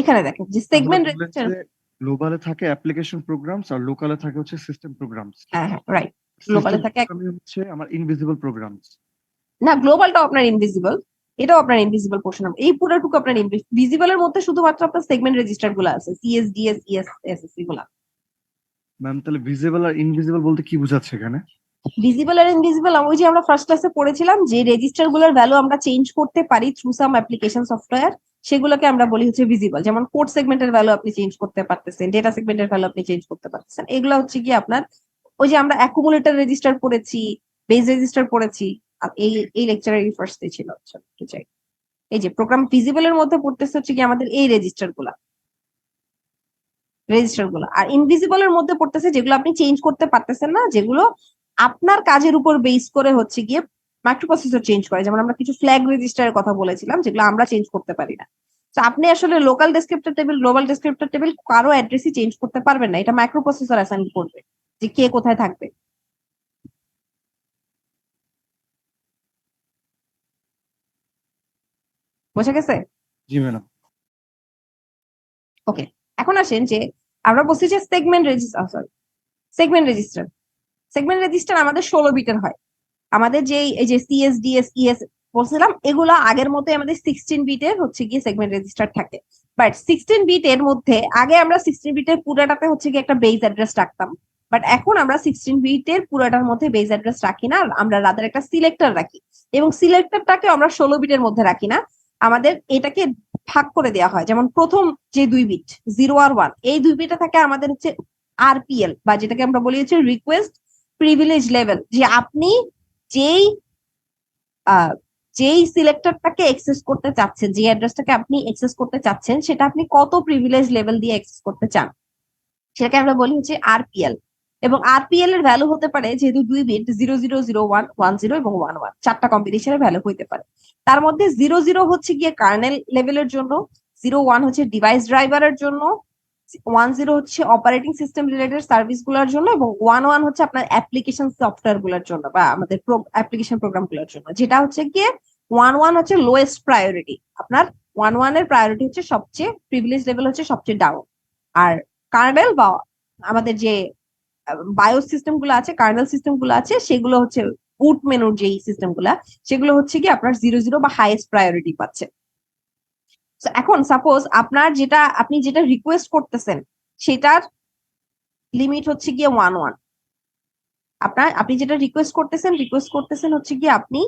এখানে দেখেন যে আমরা সেগমেন্ট বললেন রেজিস্টার। যে গ্লোবালে থাকে অ্যাপ্লিকেশন প্রোগ্রামস আর লোকালে থাকে হচ্ছে সিস্টেম প্রোগ্রামস। হ্যাঁ হ্যাঁ রাইট, গ্লোবালে সিস্টেম থাকে প্রোগ্রামই হচ্ছে আমার ইনভিজিবল প্রোগ্রামস। না, গ্লোবালটাও আপনার ইনভিজিবল, এটাও আপনার ইনভিজিবল পোর্শন। এই পুরোটুকু আপনার ভিজিবলের মধ্যে শুধুমাত্র আপনার সেগমেন্ট রেজিস্টার গুলো আছে, সিএস ডিএস ইএস এসএসসি গুলা। ম্যাম তাহলে ভিজিবল আর ইনভিজিবল বলতে কি বোঝাচ্ছে এখানে? ভিজিবল আর ইনভিজিবল ওই যে আমরা ফার্স্ট ক্লাসে পড়েছিলাম যে রেজিস্টার গুলোর ভ্যালু আমরা চেঞ্জ করতে পারি থ্রু সাম অ্যাপ্লিকেশন সফটওয়্যার, সেগুলোকে আমরা বলি হচ্ছে ভিজিবল। যেমন কোড সেগমেন্টের ভ্যালু আপনি চেঞ্জ করতে পারতেছেন, ডেটা সেগমেন্টের ভ্যালু আপনি চেঞ্জ করতে পারতেছেন। এগুলো হচ্ছে কি আপনার ওই যে আমরা অ্যাকুমুলেটর রেজিস্টার পড়েছি, বেস রেজিস্টার পড়েছি, এই এই লেকচারের ফার্স্টে ছিল হচ্ছে এই যে প্রোগ্রাম ভিজিবলের মধ্যে পড়তেছে হচ্ছে কি আমাদের এই রেজিস্টার গুলা। আর ইনভিজিবলের মধ্যে পড়তেছে যেগুলো আপনি চেঞ্জ করতে পারতেছেন না, যেগুলো আপনার কাজের উপর বেস করে হচ্ছে গিয়ে মাইক্রোপ্রসেসর চেঞ্জ করে। যেমন আমরা কিছু ফ্ল্যাগ রেজিস্টারের কথা বলেছিলাম যেগুলো আমরা চেঞ্জ করতে পারি না। তো আপনি আসলে local descriptor table, global descriptor table কারো অ্যাড্রেসই চেঞ্জ করতে পারবেন না, এটা মাইক্রোপ্রসেসর অ্যাসাইন করবে যে কে কোথায় থাকবে। বোঝা গেছে? জি ম্যাডাম। ওকে, এখন আসেন যে আমরা বলছি যে segment register, segment register segment register আমাদের 16 বিটের হয়। আমাদের যে এই যে সিএসডিএস ইএস বলছিলাম এগুলো আগের মতো আমাদের 16 বিটের হচ্ছে গিয়ে সেগমেন্ট রেজিস্টার থাকে। বাট 16 বিটের মধ্যে আগে আমরা 16 বিটের পুরাটাতে হচ্ছে গিয়ে একটা বেস অ্যাড্রেস রাখতাম, বাট এখন আমরা 16 বিটের পুরোটার মধ্যে বেস অ্যাড্রেস রাখি না, আমরা রাদার একটা সিলেক্টর রাখি, এবং সিলেক্টরটাকে আমরা 16 বিটের মধ্যে রাখি না, আমাদের এটাকে ভাগ করে দেওয়া হয়। যেমন প্রথম যে 2 বিট 0 আর 1, এই 2 বিটে থাকে আমাদের হচ্ছে আরপিএল, বা যেটাকে আমরা বলি হচ্ছে রিকোয়েস্ট প্রিভিলেজ লেভেল, যে আপনি যেই আহ, যেই সিলেক্টরটাকে এক্সেস করতে চাচ্ছেন, যে অ্যাড্রেসটাকে আপনি এক্সেস করতে চাচ্ছেন, সেটা আপনি কত প্রিভিলেজ লেভেল দিয়ে এক্সেস করতে চান, সেটাকে আমরা বলি হচ্ছে আরপিএল। এবং আরপিএল এর ভ্যালু হতে পারে, যেহেতু 2 বিট, 0001 10 এবং 11, চারটা কম্বিনেশনের ভ্যালু হইতে পারে। তার মধ্যে 00 হচ্ছে গিয়ে কার্নেল লেভেলের জন্য, 01 হচ্ছে ডিভাইস ড্রাইভারের জন্য, 10 হচ্ছে অপারেটিং সিস্টেম রিলেটেড সার্ভিস গুলোর জন্য, এবং 11 হচ্ছে আপনার অ্যাপ্লিকেশন সফটওয়্যার গুলোর জন্য বা আমাদের অ্যাপ্লিকেশন প্রোগ্রাম গুলোর জন্য, যেটা হচ্ছে গিয়ে 11 হচ্ছে লোয়েস্ট প্রায়োরিটি আপনার। 11 এর প্রায়োরিটি হচ্ছে সবচেয়ে, প্রিভিলেজ লেভেল হচ্ছে সবচেয়ে ডাউন। আর কার্নেল বা আমাদের যে বায়োস সিস্টেম গুলো আছে, কার্নেল সিস্টেম গুলো আছে, সেগুলো হচ্ছে বুট মেনুর যেই সিস্টেম গুলা, সেগুলো হচ্ছে কি আপনার 00 বা হাইয়েস্ট প্রায়োরিটি পাচ্ছে। So, এখন সাপোজ আপনি যেটা রিকোয়েস্ট করতেছেন, সেটার লিমিট হচ্ছে গিয়ে 11। আপনি যেটা রিকোয়েস্ট করতেছেন হচ্ছে গিয়ে আপনি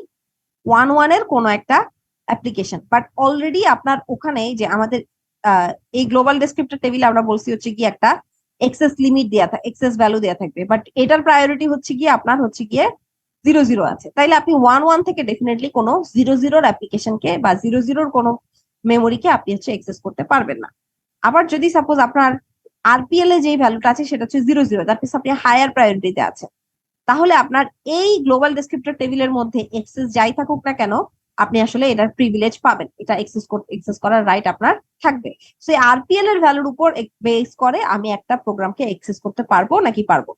11 এর কোনো একটা অ্যাপ্লিকেশন, বাট অলরেডি আপনার ওখানে যে আমাদের এই গ্লোবাল ডেসক্রিপ্টর টেবিলে আমরা বলছি হচ্ছে গিয়ে একটা এক্সেস লিমিট দেওয়া থাকে, এক্সেস ভ্যালু দেওয়া থাকবে, বাট এটার প্রায়োরিটি হচ্ছে গিয়ে আপনার হচ্ছে গিয়ে 00 আছে, তাইলে আপনি 11 থেকে ডেফিনেটলি কোনো 00 অ্যাপ্লিকেশনকে বা 00 কোনো মেমোরিকে আপনি হচ্ছে এক্সেস করতে পারবেন না। আবার যদি সাপোজ আপনার আরপিএল এ যে ভ্যালুটা আছে সেটা হচ্ছে 00, দ্যাট মিনস আপনি হায়ার প্রায়োরিটিতে আছেন, তাহলে আপনার এই গ্লোবাল ডেসক্রিপ্টর টেবিলের মধ্যে এক্সেস যাই থাকুক না কেন, আপনি আসলে এটার প্রিভিলেজ পাবেন, এটা এক্সেস করার রাইট আপনার থাকবে। সো আরপিএল এর ভ্যালুর উপর বেস করে আমি একটা প্রোগ্রামকে এক্সেস করতে পারবো নাকি পারবো।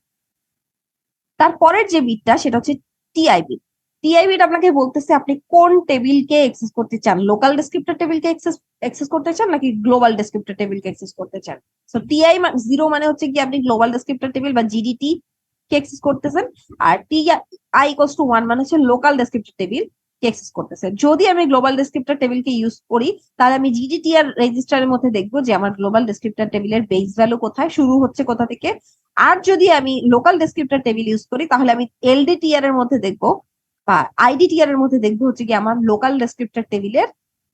তারপরের যে বিটটা সেটা হচ্ছে টিআইবি। টিআইবিটা আপনাকে বলতেছে আপনি কোন টেবিলকে এক্সেস করতে চান, লোকাল ডেসক্রিপ্টর টেবিলকে এক্সেস করতে চান নাকি গ্লোবাল ডেসক্রিপ্টর টেবিলকে এক্সেস করতে চান। সো টিআই 0 মানে হচ্ছে কি আপনি গ্লোবাল ডেসক্রিপ্টর টেবিল বা জিডিটি কে এক্সেস করতেছেন, আর টি ইকুয়ালস টু 1 মানে হচ্ছে লোকাল ডেসক্রিপ্টর টেবিল কে এক্সেস করতেছেন। যদি আমি গ্লোবাল ডেসক্রিপ্টর টেবিলকে ইউজ করি, তাহলে আমি জিডিটি আর রেজিস্টারের মধ্যে দেখবো যে আমার গ্লোবাল ডেসক্রিপ্টর টেবিলের বেস ভ্যালু কোথায়, শুরু হচ্ছে কোথা থেকে। আর যদি আমি লোকাল ডেসক্রিপ্টর টেবিল ইউজ করি, তাহলে আমি এলডিটিআর এর মধ্যে দেখবো বা আইডিটিআর এর মধ্যে দেখবো হচ্ছে কি আমার লোকাল ডেসক্রিপ্টর টেবিলের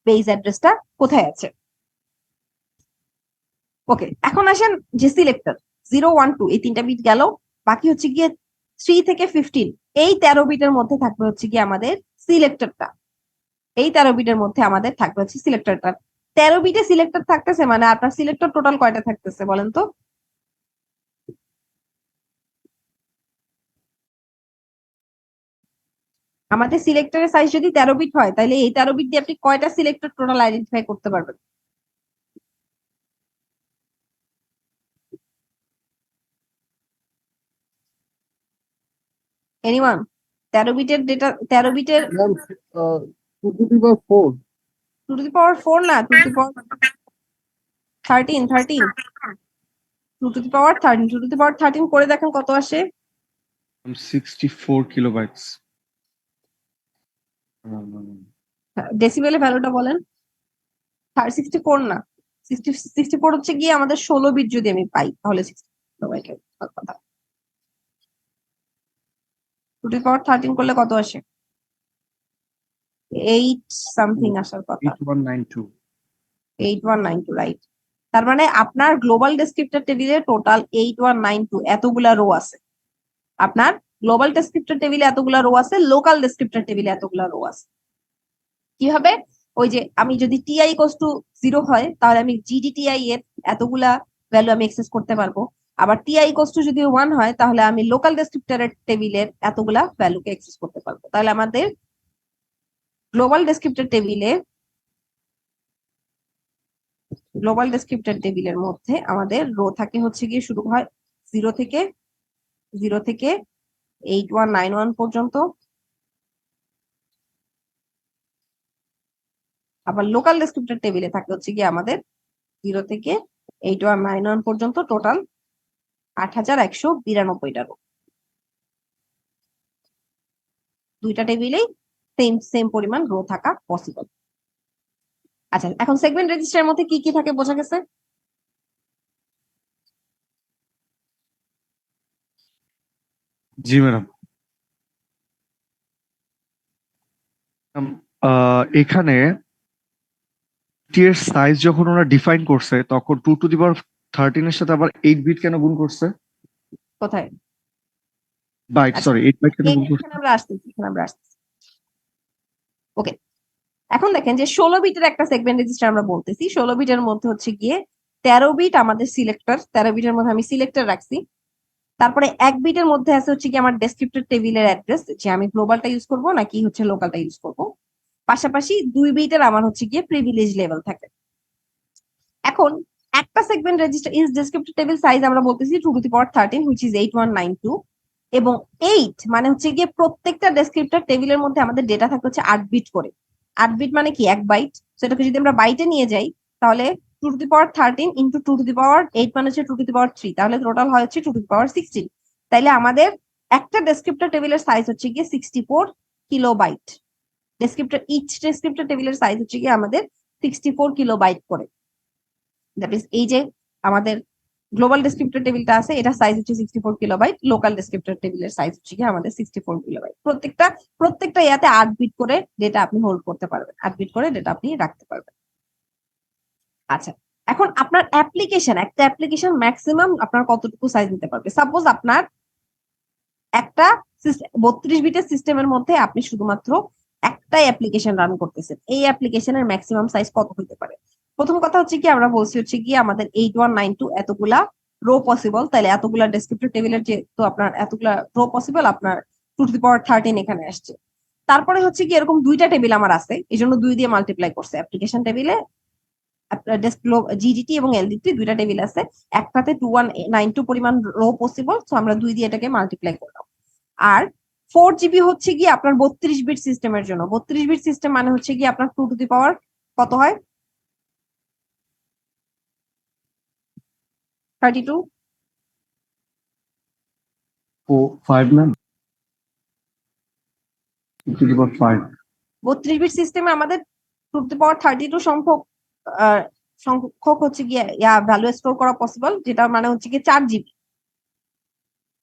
বেস অ্যাড্রেসটা কোথায় আছে। ওকে, এখন আসেন যে সিলেক্টর 0 1 2 এই 3টা বিট গেল, বাকি হচ্ছে গিয়ে 3 থেকে 15, এই 13 বিটের মধ্যে থাকবে হচ্ছে কি আমাদের সিলেক্টরটা। এই 13 বিটের মধ্যে আমাদের থাকবে হচ্ছে সিলেক্টরটা। 13 বিটে সিলেক্টর থাকতেছে মানে আপনার সিলেক্টর টোটাল কয়টা থাকতেছে বলেন তো। আমাদের সিলেক্টরের সাইজ যদি 13 বিট হয়, তাহলে এই 13 বিট দিয়ে আপনি কয়টা সিলেক্টর টোটাল আইডেন্টিফাই করতে পারবেন। এনিওয়ান? 13 বিটের ডেটা, 13 বিটের Ma'am, 2 to the power 4. 2 to the পাওয়ার 4 না, 2 to the power 13 2 to the power 13 করে দেখেন কত আসে। 64 kilobytes. ডেসিবেলের ভ্যালুটা বলেন। 64 না, 64 হচ্ছে গিয়ে আমাদের 16 বিট যদি আমি পাই তাহলে 60 কথা। 2 টু দি পাওয়ার 13 করলে কত আসে, 8 সামথিং আসার কথা। 8192. 8192, রাইট। তার মানে আপনার গ্লোবাল ডেসক্রিপ্টর টেবিলে টোটাল 8192 এতগুলা রো আছে। আপনার গ্লোবাল ডেসক্রিপ্টর টেবিলে এতগুলা রো আছে, লোকাল ডেসক্রিপ্টর টেবিলে এতগুলা রো আছে। কিভাবে? ওই যে আমি যদি টিআই ইকুয়ালস টু 0 হয়, তাহলে আমি জিডিটিআই এর এতগুলা ভ্যালু আমি এক্সেস করতে পারবো। আবার টিআই ইকুয়ালস টু যদি 1 হয়, তাহলে আমি লোকাল ডেসক্রিপ্টরের টেবিলের এতগুলা ভ্যালুকে এক্সেস করতে পারবো। তাহলে আমাদের গ্লোবাল ডেসক্রিপ্টর টেবিলের মধ্যে আমাদের রো থাকে হচ্ছে গিয়ে শুরু হয় 0 থেকে 8191 পর্যন্ত। আবার লোকাল ডেসক্রিপ্টর টেবিলে থাকে হচ্ছে গিয়ে আমাদের 0 থেকে 8191 পর্যন্ত, টোটাল 8192টা রো। দুইটা টেবিলেই সেম সেম পরিমাণ রো থাকা পসিবল। আচ্ছা, এখন সেগমেন্ট রেজিস্টারের মধ্যে কি কি থাকে বোঝা গেছে। জি ম্যাডাম। এখানে এর সাইজ যখন ওরা ডিফাইন করছে তখন 2 টু দি পাওয়ার 13 এর সাথে আবার 8 বিট কেন গুণ করছে? কোথায়? বাইট, আচ্ছা, সরি, 8 বাইট কেন গুণ করছে? এখানে আমরা আসতেছি, এখানে আমরা আসতেছি। ওকে, এখন দেখেন যে 16 বিটের একটা সেগমেন্ট রেজিস্টার আমরা বলতেছি। 16 বিটের মধ্যে হচ্ছে গিয়ে 13 বিট আমাদের সিলেক্টর, 13 বিটের মধ্যে আমি সিলেক্টর রাখছি। তারপরে 1 বিটের মধ্যে আছে হচ্ছে কি আমার ডেসক্রিপ্টর টেবিলের অ্যাড্রেস, যে আমি গ্লোবালটা ইউজ করব নাকি হচ্ছে লোকালটা ইউজ করব। পাশাপাশি 2 বিটের আমার হচ্ছে গিয়ে প্রিভিলেজ লেভেল থাকে। এখন একটা segment register is descriptor table size আমরা বলতেছি 2 to the power 13 which is 8192, এবং 8 মানে হচ্ছে গিয়ে প্রত্যেকটা ডেসক্রিপ্টর টেবিলের মধ্যে আমাদের ডেটা থাকে হচ্ছে 8 বিট করে। 8 বিট মানে কি 1 বাইট, সেটাকে যদি আমরা বাইটে নিয়ে যাই তাহলে 2 to the power 13 into 2 to the power 8 মানে হচ্ছে 2 টু দি পাওয়ার 3, তাহলে টোটাল হয় হচ্ছে 2 টু দি পাওয়ার 16। তাইলে আমাদের একটা ডেসক্রিপ্টর টেবিলের সাইজ হচ্ছে গিয়ে 64 কিলোবাইট। ডেসক্রিপ্টর টেবিলের সাইজ হচ্ছে গিয়ে আমাদের 64 কিলোবাইট করে। দ্যাট ইজ এই যে আমাদের গ্লোবাল ডেসক্রিপ্টর টেবিলটা আছে, এটা সাইজ হচ্ছে 64 কিলোবাইট, লোকাল ডেসক্রিপ্টর টেবিলের সাইজ হচ্ছে গিয়ে আমাদের 64 কিলোবাইট। প্রত্যেকটা ইয়াতে 8 বিট করে ডেটা আপনি হোল্ড করতে পারবেন, 8 বিট করে ডেটা আপনি রাখতে পারবেন। আচ্ছা, এখন আপনার একটা অ্যাপ্লিকেশন ম্যাক্সিমাম আপনার কতটুকু সাইজ নিতে পারবে? সাপোজ আপনার একটা 32 বিটের সিস্টেমের মধ্যে আপনি শুধুমাত্র একটাই অ্যাপ্লিকেশন রান করতেছেন, এই অ্যাপ্লিকেশনের ম্যাক্সিমাম সাইজ কত হতে পারে? প্রথম কথা হচ্ছে কি আমরা বলছি হচ্ছে কি আমাদের 8192 এতগুলা রো পসিবল, তাহলে এতগুলা ডেসক্রিপ্টর টেবিলের যেহেতু আপনার এতগুলা রো পসিবল, আপনার 2 টু দি পাওয়ার 13 এখানে আসছে। তারপরে হচ্ছে কি এরকম 2টা টেবিল আমার আছে, এই জন্য 2 দিয়ে মাল্টিপ্লাই করছে। অ্যাপ্লিকেশন টেবিলে আপনার জিডিটি এবং এলডিটি 2টা টেবিল আছে, একটাতে 2192 পরিমাণ রো পসিবল, তো আমরা 2 দিয়ে এটাকে মাল্টিপ্লাই করলাম। আর 4 জিবি হচ্ছে কি আপনার 32 বিট সিস্টেমের জন্য। 32 বিট সিস্টেম মানে হচ্ছে কি আপনার 2 টু দি পাওয়ার কত হয়? 32। 5 ma'am, 2 to the power 5। 32 bit সিস্টেমে আমাদের 2 টু দি পাওয়ার 32 সংখ্যক হচ্ছে গিয়ে ভ্যালু স্টোর করা পসিবল, যেটা মানে হচ্ছে গিয়ে 4 জিবি,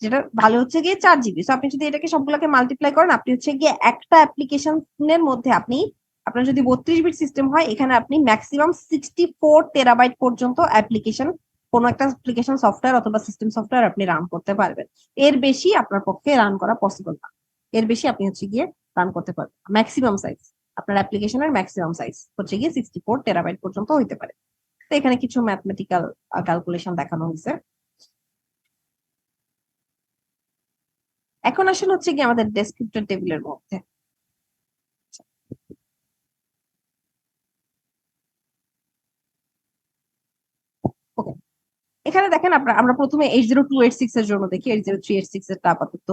যেটা ভালো হচ্ছে গিয়ে 4 জিবি। তো আপনি যদি এটাকে সবগুলোকে মাল্টিপ্লাই করেন, আপনি হচ্ছে গিয়ে একটা অ্যাপ্লিকেশনের মধ্যে আপনার যদি 32 বিট সিস্টেম হয়, এখানে আপনি ম্যাক্সিমাম 64 টেরাবাইট পর্যন্ত অ্যাপ্লিকেশন, কোনো একটা অ্যাপ্লিকেশন সফটওয়্যার অথবা সিস্টেম সফটওয়্যার আপনি রান করতে পারবেন। এর বেশি আপনার পক্ষে রান করা পসিবল না, এর বেশি আপনি হচ্ছে গিয়ে রান করতে পারবেন। ম্যাক্সিমাম সাইজ, আপনার অ্যাপ্লিকেশনের ম্যাক্সিমাম সাইজ হচ্ছে গিয়ে 64 টেরাবাইট পর্যন্ত হইতে পারে। তো এখানে কিছু ম্যাথমেটিক্যাল ক্যালকুলেশন দেখানো হয়েছে। এখন আসলে হচ্ছে কি আমাদের ডেসক্রিপ্টর টেবিলের মধ্যে ওকে, এখানে দেখেন আমরা প্রথমে 80286 এর জন্য দেখি। 80386 এর আপাতত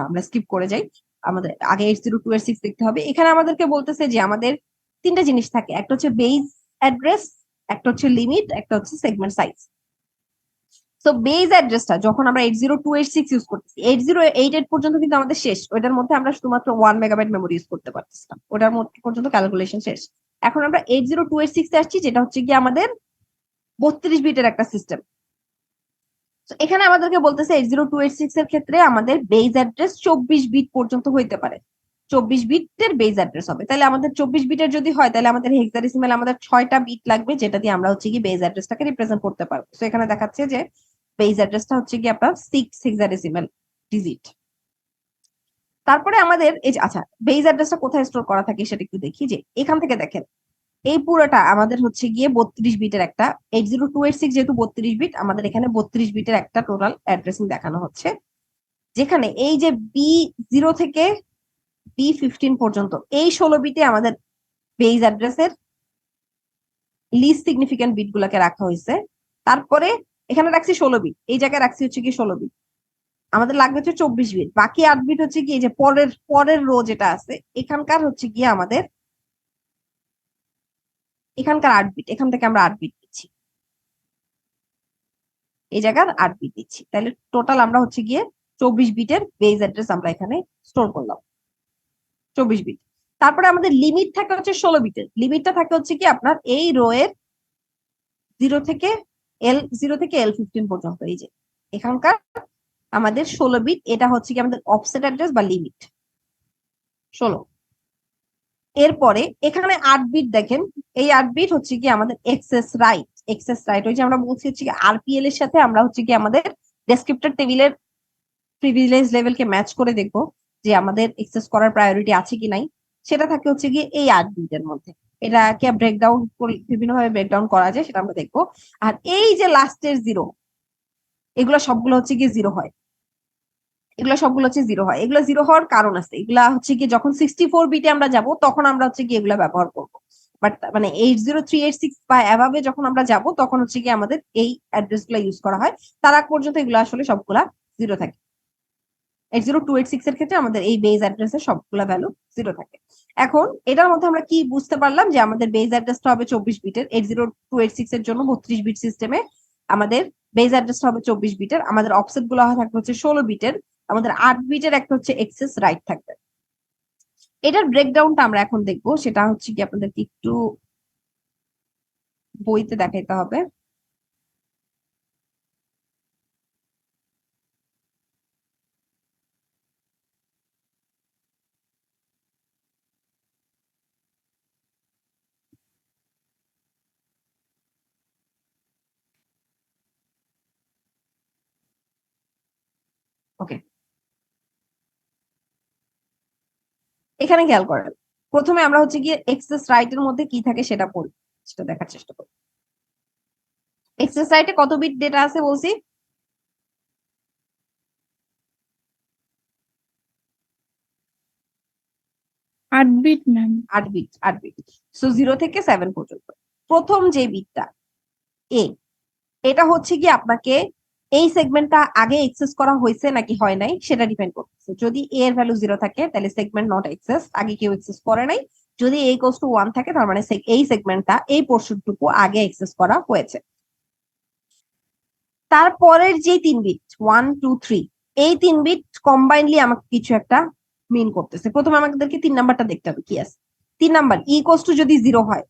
আমরা স্কিপ করে যাই, আমাদের আগে 80286 দেখতে হবে। এখানে আমাদেরকে বলতেছে যে আমাদের 3টা জিনিস থাকে, একটা হচ্ছে বেস অ্যাড্রেস, একটা হচ্ছে লিমিট, একটা হচ্ছে সেগমেন্ট সাইজ। তো বেস অ্যাড্রেসটা যখন আমরা 80286 ইউজ করতেছি, 8088 পর্যন্ত কিন্তু আমাদের শেষ, ওটার মধ্যে আমরা শুধুমাত্র 1 মেগাবাইট মেমোরি ইউজ করতে পারতেছিলাম, ওটার মধ্যে পর্যন্ত ক্যালকুলেশন শেষ। এখন আমরা 80286 এ আসছি, যেটা হচ্ছে কি আমাদের 32 বিটের একটা সিস্টেম। এখানে আমাদেরকে বলতেছে 80286 এর ক্ষেত্রে আমাদের বেস অ্যাড্রেস 24 বিট পর্যন্ত হইতে পারে, 24 বিটের বেস অ্যাড্রেস হবে। তাহলে আমাদের 24 বিটের যদি হয়, তাহলে আমাদের হেক্সাডেসিমাল আমাদের 6টা বিট লাগবে, যেটা দিয়ে আমরা হচ্ছে কি বেস অ্যাড্রেসটাকে রিপ্রেজেন্ট করতে পারবো। তো এখানে দেখাচ্ছে যে বেস অ্যাড্রেসটা হচ্ছে কি আপনার 6 হেক্সাডেসিমাল ডিজিট। তারপরে আমাদের এই যে আচ্ছা বেস অ্যাড্রেসটা কোথায় স্টোর করা থাকে সেটা একটু দেখি। যে এখান থেকে দেখেন এই পুরোটা আমাদের হচ্ছে গিয়ে 32 বিটের একটা 80286, যেহেতু 32 বিট, আমাদের এখানে 32 বিটের একটা টোটাল অ্যাড্রেসিং দেখানো হচ্ছে, যেখানে এই যে B0 থেকে B15 পর্যন্ত এই 16 বিটে আমাদের বেস অ্যাড্রেসের লিস্ট সিগনিফিকেন্ট বিট গুলাকে রাখা হয়েছে। তারপরে এখানে রাখছি 16 বিট, এই জায়গায় রাখছি হচ্ছে কি 16 বিট, আমাদের লাগবে হচ্ছে 24 বিট। বাকি 8 বিট হচ্ছে কি এই যে পরের রো যেটা আছে, এখানকার হচ্ছে গিয়ে আমাদের এখানকার 8 বিট, এখান থেকে আমরা 8 বিট দিচ্ছি, এই জায়গার 8 বিট দিচ্ছি। তাহলে টোটাল আমরা হচ্ছে গিয়ে 24 বিটের বেস অ্যাড্রেস আমরা এখানে স্টোর করলাম, 24 বিট। তারপরে আমাদের লিমিট থাকে হচ্ছে 16 বিটের, লিমিটটা থাকে হচ্ছে কি আপনার এই রো এর 0 থেকে L15 পর্যন্ত, এই যে এখানকার আমাদের 16 বিট, এটা হচ্ছে কি আমাদের অফসেট অ্যাড্রেস বা লিমিট 16। এরপরে এখানে 8 বিট দেখেন, এই 8 বিট হচ্ছে কি আমাদের এক্সেস রাইট। এক্সেস রাইট ওই যে আমরা বলছি হচ্ছে কি আরপিএল এর সাথে আমরা হচ্ছে কি আমাদের ডেসক্রিপ্টর টেবিলের প্রিভিলেজ লেভেলকে ম্যাচ করে দেখবো যে আমাদের এক্সেস করার প্রায়োরিটি আছে কি নাই। সেটা থাকে হচ্ছে গিয়ে এই 8 বিটের মধ্যে। এটাকে ব্রেকডাউন বিভিন্ন ভাবে ব্রেকডাউন করা যায়, সেটা আমরা দেখবো। আর এই যে লাস্টের 0, এগুলো সবগুলো হচ্ছে গিয়ে 0 হয়। এগুলো সবগুলো হচ্ছে 0 হয়। এগুলো 0 হওয়ার কারণ আছে, এগুলা হচ্ছে কি যখন 64 বিটে আমরা যাব তখন আমরা হচ্ছে কি এগুলা ব্যবহার করব। বাট মানে 80386 বা অ্যাভাবে যখন আমরা যাব তখন হচ্ছে কি আমাদের এই অ্যাড্রেস গুলা ইউজ করা হয়। তার আগ পর্যন্ত এগুলো আসলে সবগুলা 0 থাকে। 80286 এর ক্ষেত্রে আমাদের এই বেজ অ্যাড্রেসের সবগুলা ভ্যালু 0 থাকে। এখন এটার মধ্যে আমরা কি বুঝতে পারলাম যে আমাদের বেজ অ্যাড্রেসটা হবে 24 বিটের। 80286 এর জন্য 32 বিট সিস্টেমে আমাদের বেজ অ্যাড্রেসটা হবে 24 বিটের। আমাদের অফসেট গুলো থাকবে হচ্ছে 16 বিটের। আমাদের 8 বিটের একটা হচ্ছে এক্সেস রাইট থাকবে। এটার ব্রেকডাউনটা আমরা এখন দেখবো, সেটা হচ্ছে কি আপনাদেরকে একটু বইতে দেখাইতে হবে। ওকে, এখানে খেয়াল করেন, প্রথমে আমরা হচ্ছে গিয়ে এক্সেস রাইট এর মধ্যে কি থাকে সেটা পড়ি, সেটা দেখার চেষ্টা করি। এক্সেস রাইটে কত বিট ডেটা আছে বলছি? 8 bit ma'am. 8 bit, 8 bit. So 0 থেকে 7 পর্যন্ত। প্রথম যে বিটটা এ, এটা হচ্ছে কি আপনাকে এই সেগমেন্টটা আগে এক্সেস করা হয়েছে নাকি হয় নাই সেটা ডিপেন্ড করতেছে। যদি এ এর ভ্যালু 0 থাকে তাহলে সেগমেন্ট নট এক্সেস, আগে কেউ এক্সেস করে নাই। যদি এ ইকুয়ালস টু 1 থাকে তার মানে এই সেগমেন্টটা এই পোর্শনটুকু আগে এক্সেস করা হয়েছে। তারপরের যে 3 বিট 1 2 3, এই 3 বিট কম্বাইনলি আমাকে কিছু একটা মিন করতেছে। প্রথমে আমাদেরকে 3 নাম্বারটা দেখতে হবে কি আছে। 3 নাম্বার ইকুয়ালস টু যদি 0 হয়,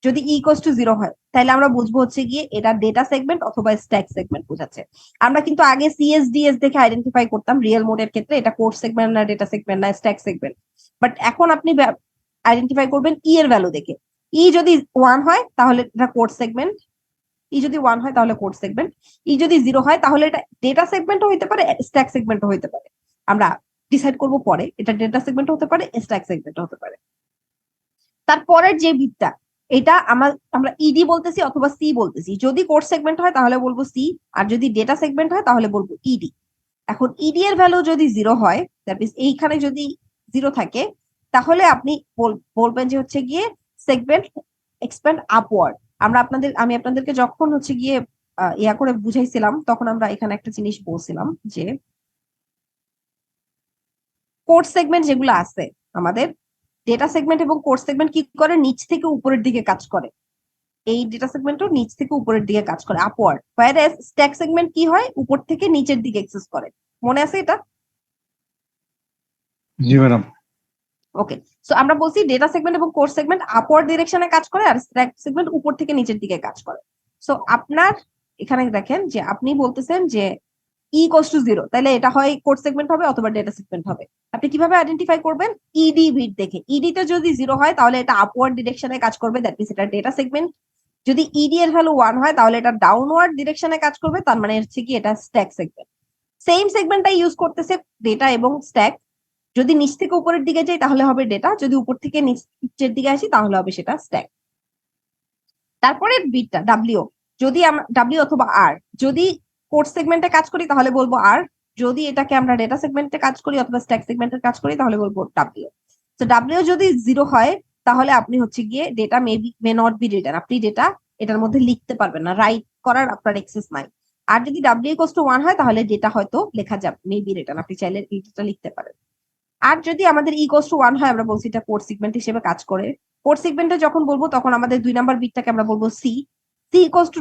যদি ইকুয়ালস টু 0 হয় তাহলে আমরা বুঝবো হচ্ছে গিয়ে এটা ডেটা সেগমেন্ট অথবা স্ট্যাক সেগমেন্ট বোঝাচ্ছে। আমরা কিন্তু আগে সিএসডিএস দেখে আইডেন্টিফাই করতাম রিয়েল মোডের ক্ষেত্রে এটা কোড সেগমেন্ট না ডেটা সেগমেন্ট না স্ট্যাক সেগমেন্ট। বাট এখন আপনি আইডেন্টিফাই করবেন ই এর ভ্যালু দেখে। ই যদি 1 হয় তাহলে এটা কোড সেগমেন্ট, ই যদি 1 হয় তাহলে কোড সেগমেন্ট, ই যদি 0 হয় তাহলে এটা ডেটা সেগমেন্টও হইতে পারে স্ট্যাক সেগমেন্টও হইতে পারে। আমরা ডিসাইড করব পরে এটা ডেটা সেগমেন্ট হতে পারে স্ট্যাক সেগমেন্ট হতে পারে। তারপরের যে বিটটা, এটা আমরা ইডি বলতেছি অথবা সি বলতেছি। যদি কোড সেগমেন্ট হয় তাহলে বলবো সি, আর যদি ডেটা সেগমেন্ট হয় তাহলে বলবো ইডি। এখন ইডি এর ভ্যালু যদি 0 হয়, দ্যাট মিন্স এইখানে যদি 0 থাকে তাহলে আপনি বলবেন যে হচ্ছে গিয়ে সেগমেন্ট এক্সপ্যান্ড আপওয়ার্ড। আমি আপনাদেরকে যখন হচ্ছে গিয়ে ইয়া করে বুঝাইছিলাম তখন আমরা এখানে একটা জিনিস বলছিলাম যে কোড সেগমেন্ট যেগুলো আছে আমাদের, ডেটা সেগমেন্ট এবং কোড সেগমেন্ট কি করে নিচ থেকে উপরের দিকে কাজ করে। এই ডেটা সেগমেন্টও নিচ থেকে উপরের দিকে কাজ করে আপওয়ার্ড, হোয়ারএজ স্ট্যাক সেগমেন্ট কি হয় উপর থেকে নিচের দিকে অ্যাক্সেস করে। মনে আছে এটা? জি ম্যাডাম। ওকে, সো আমরা বলছি ডেটা সেগমেন্ট এবং কোড সেগমেন্ট আপওয়ার্ড ডিরেকশনে কাজ করে আর স্ট্যাক সেগমেন্ট উপর থেকে নিচের দিকে কাজ করে। সো আপনার এখানে দেখেন যে আপনি বলতেছেন যে ইকুয়ালস টু 0, তাহলে এটা হয় কোড সেগমেন্ট হবে অথবা ডেটা সেগমেন্ট হবে। আপনি কিভাবে আইডেন্টিফাই করবেন? ইডি বিট দেখে। ইডি তে যদি 0 হয় তাহলে এটা আপওয়ার্ড ডিরেকশনে কাজ করবে, দ্যাট মিন্স এটা ডেটা সেগমেন্ট। যদি ইডি এর ভ্যালু 1 হয় তাহলে এটা ডাউনওয়ার্ড ডিরেকশনে কাজ করবে, তার মানে হচ্ছে কি এটা স্ট্যাক সেগমেন্ট। সেম সেগমেন্টটা ইউজ করতেছে ডেটা এবং স্ট্যাক। যদি নিচ থেকে উপরের দিকে যাই তাহলে হবে ডেটা, যদি উপর থেকে নিচের দিকে আসি তাহলে হবে সেটা স্ট্যাক। তারপরে বিটটা ডাব্লিউ, যদি আমরা ডাব্লিউ অথবা আর, যদি কোড সেগমেন্টে কাজ করি তাহলে বলবো আর, যদি এটাকে আমরা ডেটা সেগমেন্টে কাজ করি অথবা স্ট্যাক সেগমেন্টে কাজ করি তাহলে বলবো ডাব্লিউ। তো ডাব্লিউ যদি 0 হয় তাহলে আপনি হচ্ছে গিয়ে data may not be written, আপনি ডেটা এটার মধ্যে লিখতে পারবেন না, রাইট করার আপনার এক্সেস নাই। আর যদি ডাব্লিউ ইকুয়ালস টু 1 হয় তাহলে ডেটা হয়তো লেখা যাবে, মে বি রিটেন, আপনি চাইলে এটা লিখতে পারেন। আর যদি আমাদের ইকুয়ালস টু 1 হয় আমরা বলছি এটা কোড সেগমেন্ট হিসেবে কাজ করে। কোড সেগমেন্টে যখন বলবো তখন আমাদের 2 নাম্বার বিটটাকে আমরা বলবো সি। সি ইকুয়ালস টু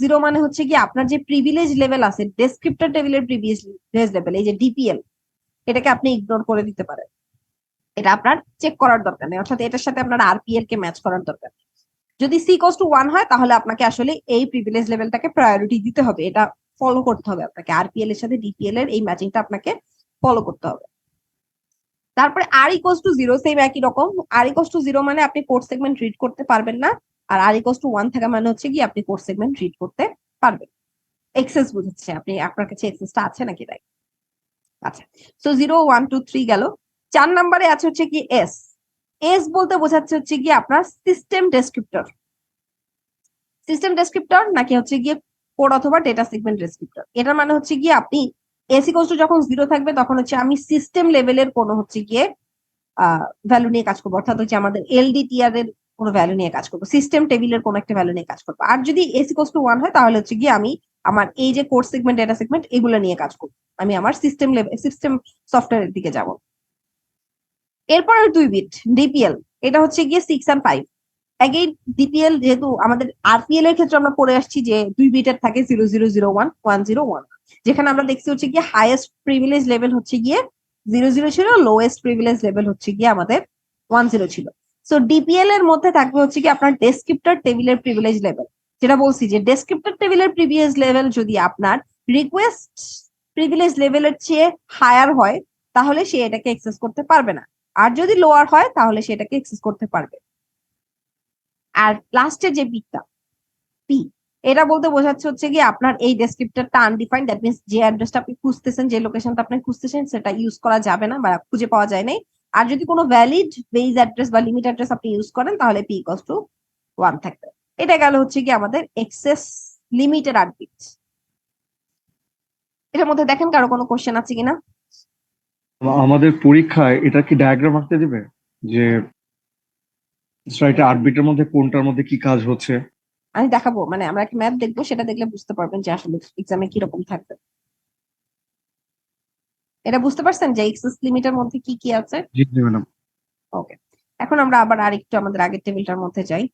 0 মানে হচ্ছে কি আপনার যে প্রিভিলেজ লেভেল আছে ডেসক্রিপ্টর টেবিলের প্রিভিলেজ লেভেল, এই যে ডিপিএল, এটাকে আপনি ইগনোর করে দিতে পারেন। এটা আপনার চেক করার দরকার নেই, অর্থাৎ এটার সাথে আপনার আরপিএল কে ম্যাচ করার দরকার নেই। যদি সি ইকুয়ালস টু 1 হয় তাহলে আপনাকে আসলে এই প্রিভিলেজ লেভেলটাকে প্রায়োরিটি দিতে হবে, এটা ফলো করতে হবে আপনাকে, আরপিএল এর সাথে ডিপিএল এর এই ম্যাচিংটা আপনাকে ফলো করতে হবে। তারপরে আর ইকোয়াস টু জিরো, সেম একই রকম। আর ইকোয়াস টু জিরো মানে আপনি কোড সেগমেন্ট রিড করতে পারবেন না, আর আর ইকোয়াস টু ওয়ান থাকা মানে হচ্ছে কি আপনি কোড সেগমেন্ট রিড করতে পারবেন। এক্সেস বুঝাচ্ছে আপনি, আপনার কাছে এক্সেসটা আছে নাকি, তাই। আচ্ছা, সো 0 1 2 3 গেল। 4 নম্বরে আছে হচ্ছে কি এস। এস বলতে বোঝাচ্ছে হচ্ছে কি আপনার সিস্টেম ডেসক্রিপ্টর। সিস্টেম ডেসক্রিপ্টর নাকি হচ্ছে গিয়ে কোড অথবা ডেটা সেগমেন্ট ডেসক্রিপ্টর। এটার মানে হচ্ছে গিয়ে আপনি এস ইকুয়ালস টু যখন 0 থাকবে তখন হচ্ছে আমি সিস্টেম লেভেলের কোনো হচ্ছে গিয়ে ভ্যালু নিয়ে কাজ করবো, অর্থাৎ হচ্ছে আমাদের এলডিটিআর এর কোনো ভ্যালু নিয়ে কাজ করবো, সিস্টেম টেবিলের কোনো একটা ভ্যালু নিয়ে কাজ করবো। আর যদি এস ইকুয়ালস টু 1 হয় তাহলে হচ্ছে গিয়ে আমি আমার এই যে কোড সেগমেন্ট ডেটা সেগমেন্ট এগুলো নিয়ে কাজ করবো, আমি আমার সিস্টেম লেভেল সিস্টেম সফটওয়্যারের দিকে যাব। এরপরের 2 বিট ডিপিএল, এটা হচ্ছে গিয়ে 6 and 5। এগেইন ডিপিএল যেহেতু আমাদের আরপিএল এর ক্ষেত্রে আমরা পড়ে আসছি যে 2 বিটের থাকে 0001 101, যেখানে আমরা দেখছি হচ্ছে গিয়ে হাইয়েস্ট প্রিভিলেজ লেভেল হচ্ছে গিয়ে 00 ছিল, লোয়েস্ট প্রিভিলেজ লেভেল হচ্ছে গিয়ে আমাদের 10 ছিল। সো ডিপিএল এর মধ্যে থাকবে হচ্ছে কি আপনার ডেসক্রিপ্টর টেবিলের প্রিভিলেজ লেভেল, যেটা বলছি যে ডেসক্রিপ্টর টেবিলের প্রিভিলেজ লেভেল যদি আপনার রিকোয়েস্ট প্রিভিলেজ লেভেলের চেয়ে হায়ার হয় তাহলে সে এটাকে অ্যাক্সেস করতে পারবে না, আর যদি লোয়ার হয় তাহলে সেটাকে অ্যাক্সেস করতে পারবে। আর লাস্টের যে বিটটা পি, এটা বলতে বোঝাচ্ছে হচ্ছে কি আপনার এই ডেসক্রিপ্টরটা আনডিফাইন্ড, দ্যাট মিনস যে অ্যাড্রেসটা আপনি খুঁজতেছেন, যে লোকেশনটা আপনি খুঁজতেছেন সেটা ইউজ করা যাবে না বা খুঁজে পাওয়া যায় নাই। আর যদি কোনো ভ্যালিড বেজ অ্যাড্রেস বা লিমিট অ্যাড্রেস আপনি ইউজ করেন তাহলে পি ইকুয়ালস টু 1 থাকবে। এটা গেল হচ্ছে কি আমাদের এক্সেস লিমিটেড 8 বিট। এটার মধ্যে দেখেন কারো কোনো কোশ্চেন আছে কিনা। আমাদের পরীক্ষায় এটা কি ডায়াগ্রাম আঁকতে দিবে যে এটা 8 বিটের মধ্যে কোনটার মধ্যে কি কাজ হচ্ছে? আমি দেখাবো, মানে আমরা একটা ম্যাপ দেখবো, সেটা দেখলে বুঝতে পারবেন যে আসলে এক্সামে কিরকম থাকবে। এটা বুঝতে পারছেন যে এক্সেস লিমিটের মধ্যে কি কি আছে। জি জি ম্যাডাম। ওকে, এখন আমরা আবার আরেকটু আমাদের আগের টেবিলটার মধ্যে যাই।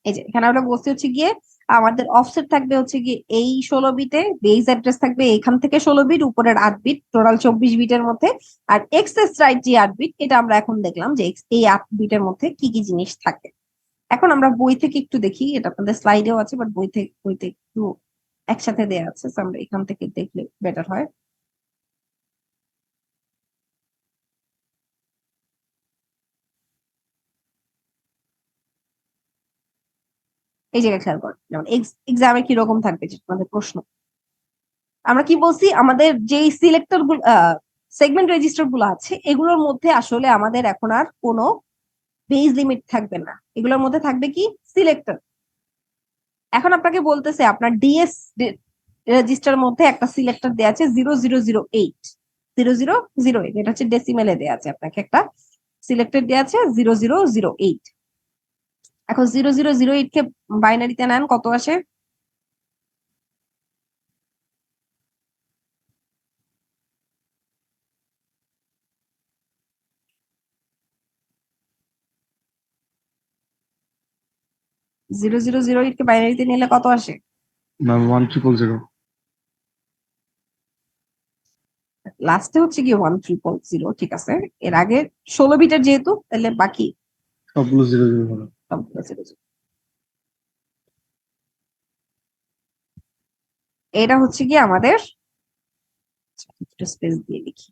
এই যে এখানে আমরা বলছি হচ্ছে গিয়ে আমাদের অফসেট থাকবে হচ্ছে গিয়ে এই 16 বিটে, বেস অ্যাড্রেস থাকবে এখান থেকে 16 বিট, উপরের 8 বিট, টোটাল 24 বিটের মধ্যে। আর এক্সেস রাইট যে 8 বিট, এটা আমরা এখন দেখলাম যে এই 8 বিটের মধ্যে কি কি জিনিস থাকে। এখন আমরা বই থেকে একটু দেখি, এটা আপনাদের স্লাইডেও আছে বাট বইতে একটু একসাথে দেয়া আছে, তো আমরা এখান থেকে দেখলে বেটার হয়। এই জায়গায় খেয়াল করেন, যেমন এক্সামে কিরকম থাকবে যে আমাদের প্রশ্ন। আমরা কি বলছি, আমাদের যেই সিলেক্টর গুলো সেগমেন্ট রেজিস্টার গুলো আছে এগুলোর মধ্যে আসলে আমাদের এখন আর কোনো বেজ লিমিট থাকবে না, এগুলোর মধ্যে থাকবে কি সিলেক্টর। এখন আপনাকে বলতেছে আপনার ডিএস রেজিস্টার মধ্যে একটা সিলেক্টর দেওয়া আছে 0008 0008, এটা হচ্ছে ডেসিমেলে দেওয়া আছে, আপনাকে একটা সিলেক্টর দেওয়া আছে 0008। এখন 0008 কে বাইনারিতে নেন কত আসে? 0008 কে বাইনারিতে নিলে কত আসে? ম্যাম 1000। লাস্টে হচ্ছে কি 1300, ঠিক আছে। এর আগে 16 বিটের যেহেতু, তাহলে বাকি সবগুলো 00 হলো। সবগুলো 00। এটা হচ্ছে কি আমাদের, একটু স্পেস দিয়ে লিখি,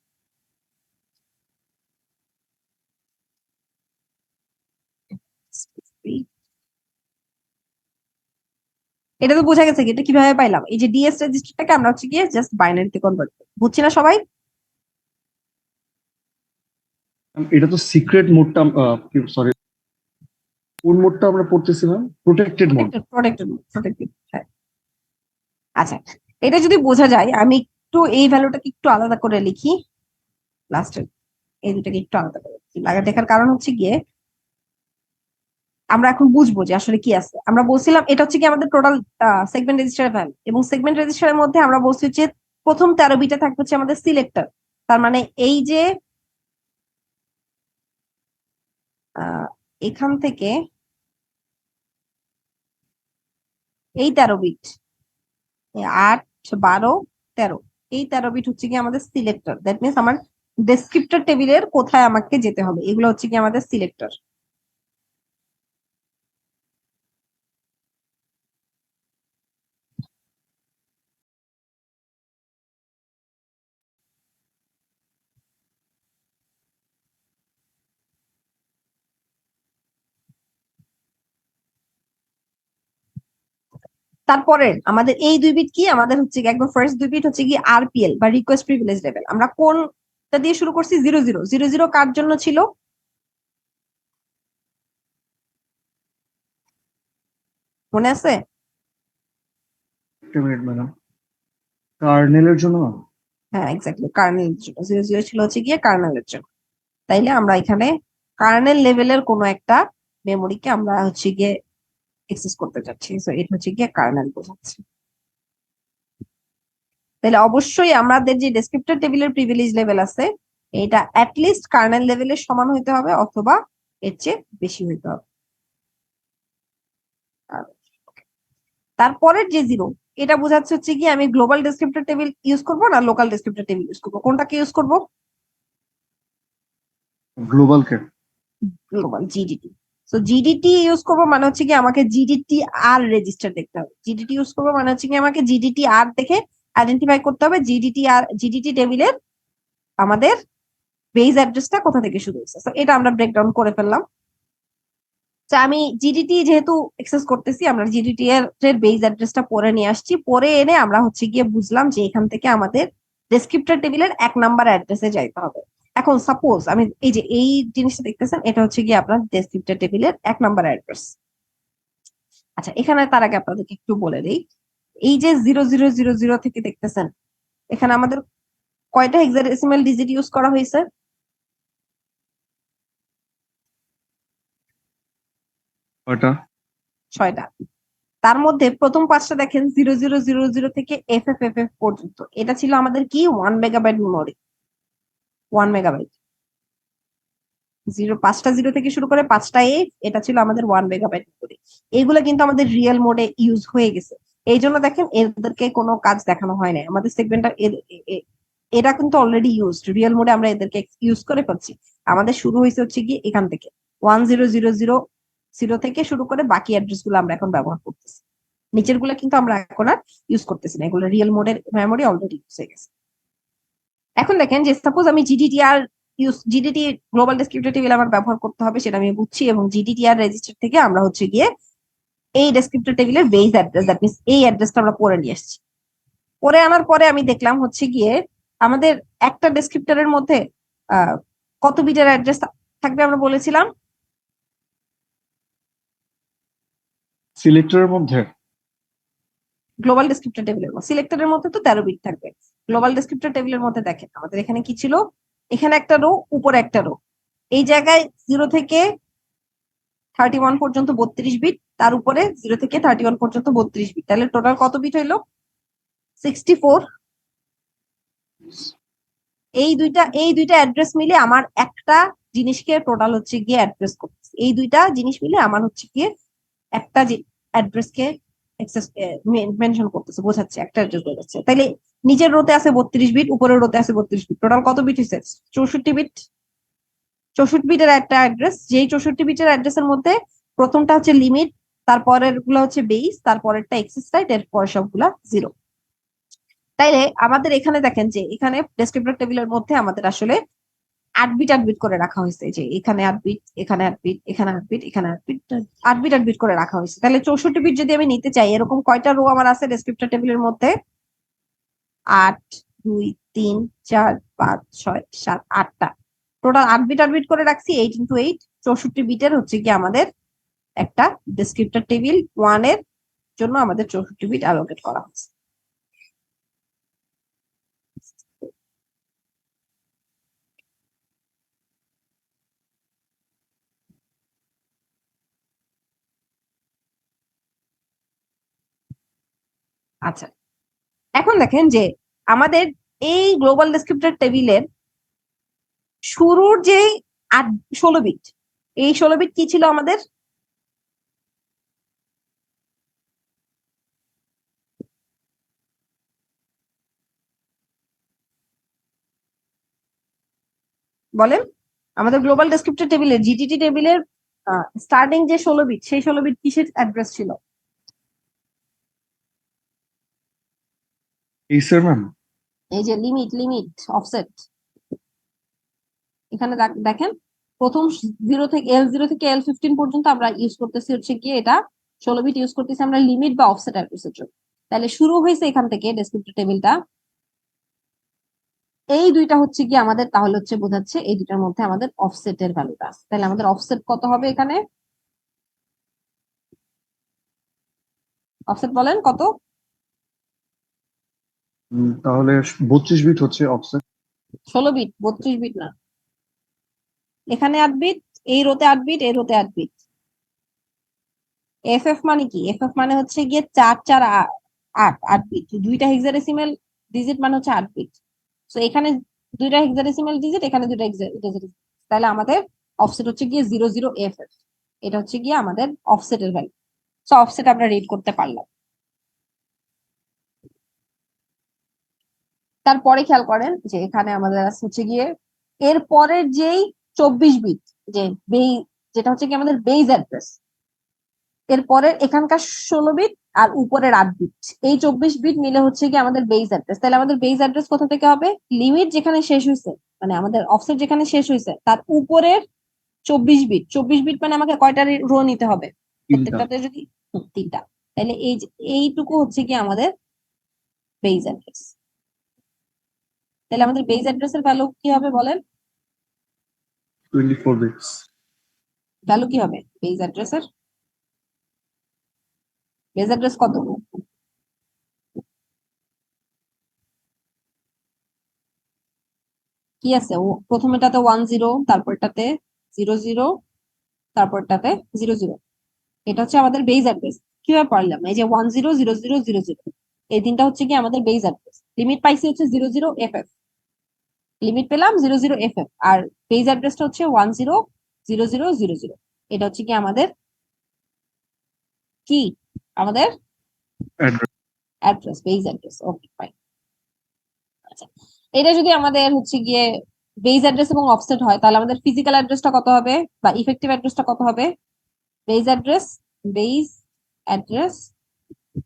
এটা তো বোঝা গেছে কি এটা কিভাবে পাইলাম। এই যে ডিএস রেজিস্টারটাকে আমরা হচ্ছে গিয়ে জাস্ট বাইনারিতে কনভার্ট করি, বুঝছি না সবাই? এটা তো সিক্রেট মোডটা, সরি, কোন মোডটা আমরা পড়তেছিলাম? Protected mode. প্রোটেক্টেড, হ্যাঁ। আচ্ছা, এটা যদি বোঝা যায়, আমি একটু এই ভ্যালুটাকে একটু আলাদা করে লিখি, লাস্টের এই দুটাকে একটু আলাদা করে লিখি। দেখার কারণ হচ্ছে গিয়ে আমরা এখন বুঝবো যে আসলে কি আছে। আমরা বলছিলাম এটা হচ্ছে কি আমাদের টোটাল সেগমেন্ট রেজিস্টারের ভ্যালু, এবং সেগমেন্ট রেজিস্টারের মধ্যে আমরা বলছি যে প্রথম 13 বিটে থাকবে হচ্ছে আমাদের সিলেক্টর। তার মানে এই যে এখান থেকে এই 13 বিট, 8 12 13, এই 13 বিট হচ্ছে কি আমাদের সিলেক্টর, দ্যাট মিনস আমার ডেসক্রিপ্টর টেবিলের কোথায় আমাকে যেতে হবে, এগুলো হচ্ছে কি আমাদের সিলেক্টর। তারপরে আমাদের এই 2 বিট কি, আমাদের হচ্ছে কি একদম ফার্স্ট 2 বিট হচ্ছে কি আরপিএল বা রিকোয়েস্ট প্রিভিলেজ লেভেল। আমরা কোনটা দিয়ে শুরু করছি? 00 কার জন্য ছিল? মনে আছে? একটা মিনিট ম্যাডাম, কার্নেলের জন্য না? হ্যাঁ এক্স্যাক্টলি, কার্নেলের জন্য 00 ছিল হচ্ছে গিয়ে কার্নেলের জন্য। তাইলে আমরা এখানে কার্নেল লেভেলের কোনো একটা মেমোরিকে আমরা হচ্ছে গিয়ে অ্যাক্সেস করতে চাচ্ছি, সো এটা হচ্ছে গিয়ে কার্নেল বোঝাচ্ছে। তাহলে অবশ্যই আমাদের যে ডেসক্রিপ্টর টেবিলের প্রিভিলেজ লেভেল আছে এটা অ্যাটলিস্ট কার্নেল লেভেলের সমান হইতে হবে অথবা এর চেয়ে বেশি হইতে হবে। তারপরের যে 0 এটা বোঝাচ্ছে হচ্ছে কি আমি গ্লোবাল ডেসক্রিপ্টর টেবিল ইউজ করবো না লোকাল ডেসক্রিপ্টর টেবিল ইউজ করবো, কোনটাকে ইউজ করবো? গ্লোবালকে। Global GDT. So GDT use করবো মানে হচ্ছে কি আমাকে জিডিটি আর রেজিস্টার দেখতে হবে। জিডিটি ইউজ করবো মানে হচ্ছে কি আমাকে জিডিটি আর দেখে আইডেন্টিফাই করতে হবে জিডিটি টেবিলের আমাদের বেস অ্যাড্রেসটা কোথা থেকে শুরু হয়েছে। তো এটা আমরা ব্রেকডাউন করে ফেললাম। তো আমি জিডিটি যেহেতু এক্সেস করতেছি, আমরা জিডিটি এর বেস অ্যাড্রেসটা পরে নিয়ে আসছি, পরে এনে আমরা হচ্ছে গিয়ে বুঝলাম যে এখান থেকে আমাদের ডেসক্রিপ্টর টেবিলের 1 নাম্বার অ্যাড্রেসে যাইতে হবে। এখন সাপোজ আমি এই যে এই জিনিসটা দেখতেছেন এটা হচ্ছে গিয়ে আপনার ডেসক্রিপ্টর টেবিলের 1 নাম্বার অ্যাড্রেস। আচ্ছা এখানে তার আগে আপনাদেরকে একটু বলে দিই, এই যে 0000 থেকে দেখতেছেন এখানে আমাদের কয়টা হেক্সাডেসিমাল ডিজিট ইউজ করা হয়েছে? 6টা। তার মধ্যে প্রথম 5টা দেখেন 0000 থেকে FFFF পর্যন্ত, এটা ছিল আমাদের কি 1 মেগাবাইট মেমোরি। 1 মেগাবাইট। 5টা 0 থেকে শুরু করে 5টা এফ, এটা ছিল আমাদের 1 মেগাবাইট মেমোরি। এগুলো কিন্তু আমাদের রিয়েল মোডে ইউজ হয়ে গেছে। এই জন্য দেখেন এদেরকে কোনো কাজ দেখানো হয় না আমাদের সেগমেন্টটা, এটা কিন্তু অলরেডি ইউজড রিয়েল মোডে, আমরা এদেরকে ইউজ করে ফেলছি। আমাদের শুরু হয়েছে হচ্ছে কি এখান থেকে 1000 থেকে শুরু করে বাকি অ্যাড্রেস গুলো আমরা এখন ব্যবহার করতেছি। নিচের গুলো কিন্তু আমরা এখন আর ইউজ করতেছি না, এগুলো রিয়েল মোডের মেমোরি অলরেডি ইউজ হয়ে গেছে। এখন দেখেন যে সাপোজ আমি জিডিটি গ্লোবাল ডেসক্রিপ্টর টেবিল আমার ব্যবহার করতে হবে সেটা আমি বুঝছি, এবং জিডিটিআর রেজিস্টার থেকে আমরা হচ্ছে গিয়ে এই ডেসক্রিপ্টর টেবিলের বেস অ্যাড্রেস, দ্যাট মিনস এই অ্যাড্রেসটা আমরা পরে নিয়ে আসছি। পরে আনার পরে আমি দেখলাম হচ্ছে গিয়ে আমাদের একটা ডেসক্রিপ্টরের মধ্যে কত বিটের অ্যাড্রেস থাকবে আমরা বলেছিলাম? সিলেক্টরের মধ্যে গ্লোবাল ডেসক্রিপ্টর টেবিলের মধ্যে সিলেক্টরের মধ্যে তো 13 বিট থাকবে। গ্লোবাল ডেসক্রিপ্টর টেবিলের মধ্যে দেখেন আমাদের এখানে কি ছিল, এখানে একটা রো, উপরে একটা রো, এই জায়গায় 0 থেকে 31 পর্যন্ত 32 বিট, তার উপরে 0 থেকে 31 পর্যন্ত 32 বিট, তাহলে টোটাল কত বিট হইলো? 64। এই দুইটা অ্যাড্রেস মিলে আমার একটা জিনিসকে টোটাল হচ্ছে গিয়ে অ্যাড্রেস করতেছে। এই দুইটা জিনিস মিলে আমার হচ্ছে গিয়ে একটা অ্যাড্রেসকে মেনশন করতেছে, বোঝাচ্ছে একটা অ্যাড্রেস বোঝাচ্ছে। তাইলে নিচের রোতে আছে 32 বিট, উপরের রোতে আছে 32 বিট, টোটাল কত বিট হয়েছে? 64 বিট। 64 বিটের একটা অ্যাড্রেস, যেই 64 বিটের অ্যাড্রেসের মধ্যে প্রথমটা হচ্ছে লিমিট, তারপরের গুলো হচ্ছে বেস, তারপরেরটা এক্সেস রাইট, এরপর সবগুলা 0। তাইলে আমাদের এখানে দেখেন যে এখানে ডেসক্রিপ্টর টেবিলের মধ্যে আমাদের আসলে 8 বিট করে রাখা হয়েছে, যে এখানে 8 বিট, এখানে 8 বিট, এখানে 8 বিট, এখানে 8 বিট, 8 বিট করে রাখা হয়েছে। তাহলে 64 বিট যদি আমি নিতে চাই, এরকম কয়টা রো আমার আছে ডেসক্রিপ্টর টেবিলের মধ্যে? 8, 2, 3, 4, 5, 6, 7, 8টা। টোটাল 8 বিট করে রাখছি, 8 × 8, 64 বিটের হচ্ছে কি আমাদের একটা ডেসক্রিপ্টর টেবিল 1 এর জন্য আমাদের 64 বিট অ্যালোকেট করা হয়েছে। আচ্ছা এখন দেখেন যে আমাদের এই গ্লোবাল ডেসক্রিপ্টর টেবিলের শুরুর যে 16 বিট, এই 16 বিট কি ছিল আমাদের? বলেন, আমাদের গ্লোবাল ডেসক্রিপ্টর টেবিলের জিটিটি টেবিলের স্টার্টিং যে 16 বিট, সেই 16 বিট কিসের অ্যাড্রেস ছিল? এই স্যার ম্যাম, এই যে লিমিট অফসেট, এখানে দেখেন প্রথম 0 থেকে L0 থেকে L15 পর্যন্ত আমরা ইউজ করতেছি হচ্ছে কি এটা 16 বিট ইউজ করতেছি আমরা লিমিট বা অফসেট অ্যাড্রেসের জন্য। তাহলে শুরু হয়েছে এখান থেকে ডেসক্রিপ্টর টেবিলটা, এই দুইটা হচ্ছে কি আমাদের, তাহলে হচ্ছে বোঝাচ্ছে এই দুইটার মধ্যে আমাদের অফসেটের ভ্যালুটা আছে। তাহলে আমাদের অফসেট কত হবে এখানে? অফসেট বলেন কত? তাহলে 32 বিট হচ্ছে অফসেট। 16 বিট, 32 বিট না। এখানে 8 বিট, এই রোতে 8 বিট, এই রোতে 8 বিট। এফ এফ মানে কি? এফ এফ মানে হচ্ছে গিয়ে 4 4 8, 8 বিট। দুইটা হেক্সাডেসিমাল ডিজিট মানে হচ্ছে 8 বিট। তো এখানে দুইটা হেক্সাডেসিমাল ডিজিট, এখানে দুইটা হেক্সাডেসিমাল। তাহলে আমাদের অফসেট হচ্ছে গিয়ে 00 এফ এফ। এটা হচ্ছে গিয়ে আমাদের অফসেটের ভ্যালু। সো অফসেট আমরা রিড করতে পারলাম। তারপরে খেয়াল করেন যে এখানে আমাদের আছে হচ্ছে গিয়ে এর পরের যেই 24 বিট, যে যেটা হচ্ছে কি আমাদের বেজ অ্যাড্রেস, এরপরের এখানকার 16 বিট আর উপরের 8 বিট, এই 24 বিট মিলে হচ্ছে কি আমাদের বেজ অ্যাড্রেস। তাহলে আমাদের বেজ অ্যাড্রেস কোথা থেকে হবে? লিমিট যেখানে শেষ হয়েছে, মানে আমাদের অফসেট যেখানে শেষ হয়েছে তার উপরের 24 বিট। 24 বিট মানে আমাকে কয়টা রো নিতে হবে? প্রত্যেকটাতে যদি 3টা। তাহলে এইটুকু হচ্ছে কি আমাদের বেজ অ্যাড্রেস। তাহলে আমাদের বেজ অ্যাড্রেসের ভ্যালু কি হবে বলেন? 24 বিটস। ভ্যালু কি হবে বেজ অ্যাড্রেসের? বেজ অ্যাড্রেস কত? কি আছে? ও প্রথমেটাতে 10, তারপরটাতে 00, তারপরটাতে 00। এটা হচ্ছে আমাদের বেজ অ্যাড্রেস। কিভাবে পারলাম? এই যে 100000, এই তিনটা হচ্ছে কি আমাদের বেজ অ্যাড্রেস। লিমিট পাইছি হচ্ছে 00 এফ এফ, লিমিট পেলাম 00 এফ এফ, আর বেজ অ্যাড্রেসটা হচ্ছে 100000। এটা হচ্ছে কি আমাদের কি আমাদের address, base address. Okay fine. আচ্ছা, এটা যদি আমাদের হচ্ছে গিয়ে বেজ অ্যাড্রেস এবং অফসেট হয়, তাহলে আমাদের ফিজিক্যাল অ্যাড্রেসটা কত হবে বা ইফেক্টিভ অ্যাড্রেসটা কত হবে? Base address, base address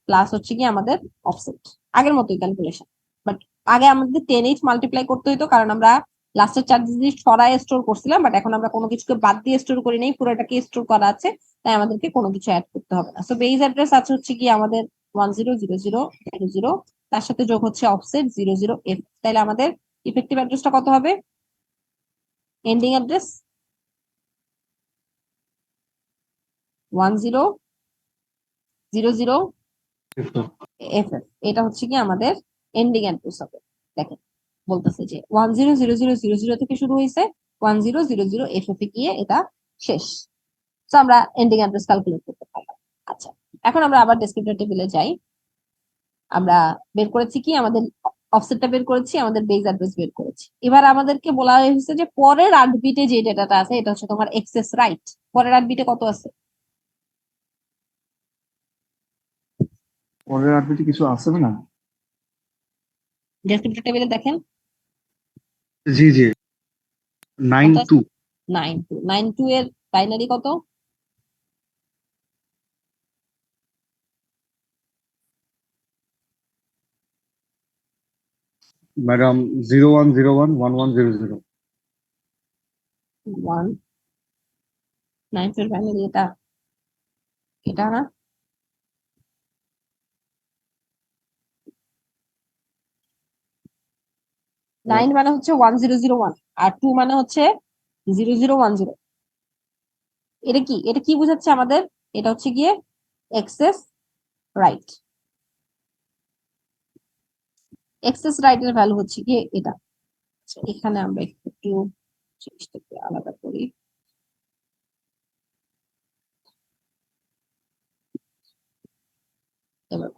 plus হচ্ছে কি আমাদের অফসেট। আগের মতোই ক্যালকুলেশন, বাট আগে আমাদের 10 মাল্টিপ্লাই করতে হতো, কারণ আমরা লাস্টের 4 ডিজিট সরায় স্টোর করছিলাম, বাট এখন আমরা কোনো কিছুকে বাদ দিয়ে স্টোর করি নাই, পুরোটাকে স্টোর করা আছে, তাই আমাদেরকে কোনো কিছু অ্যাড করতে হবে না। সো বেজ অ্যাড্রেস আছে হচ্ছে কি আমাদের 100000, তার সাথে যোগ হচ্ছে অফসেট 00 এফ। তাহলে আমাদের ইফেক্টিভ অ্যাড্রেসটা কত হবে? Ending address 1000 F F. এটা হচ্ছে কি আমাদের এন্ডিং অ্যাড্রেস হবে। দেখেন বলতেছে যে 100000 থেকে শুরু হয়েছে, 1000 এফ এফ এ গিয়ে এটা শেষ। তো আমরা এন্ডিং অ্যাড্রেস ক্যালকুলেট করতে পারলাম। আচ্ছা, এখন আমরা আবার ডেসক্রিপ্টর টেবিলে যাই। আমরা বের করেছি কি আমাদের অফসেটটা বের করেছি, আমাদের বেজ অ্যাড্রেস বের করেছি। এবার আমাদেরকে বলা হয়েছে যে পরের 8 বিটে যে ডেটাটা আছে এটা হচ্ছে তোমার এক্সেস রাইট। পরের 8 বিটে কত আছে? পরের 8 বিটে কিছু আছে না? ডেসক্রিপ্টর টেবিলে দেখেন জি জি, 92। 92 এর বাইনারি কত? ম্যাডাম 01011100। 92 এর বাইনারি এটা, এটা না? নাইন মানে হচ্ছে 1001, আর 2 মানে হচ্ছে 0010। এটা কি? এটা কি বোঝাচ্ছে আমাদের? এটা হচ্ছে গিয়ে এক্সেস রাইট। এক্সেস রাইট এর ভ্যালু হচ্ছে গিয়ে এটা। আচ্ছা, এখানে আমরা একটু জিনিসটাকে আলাদা করি। এবার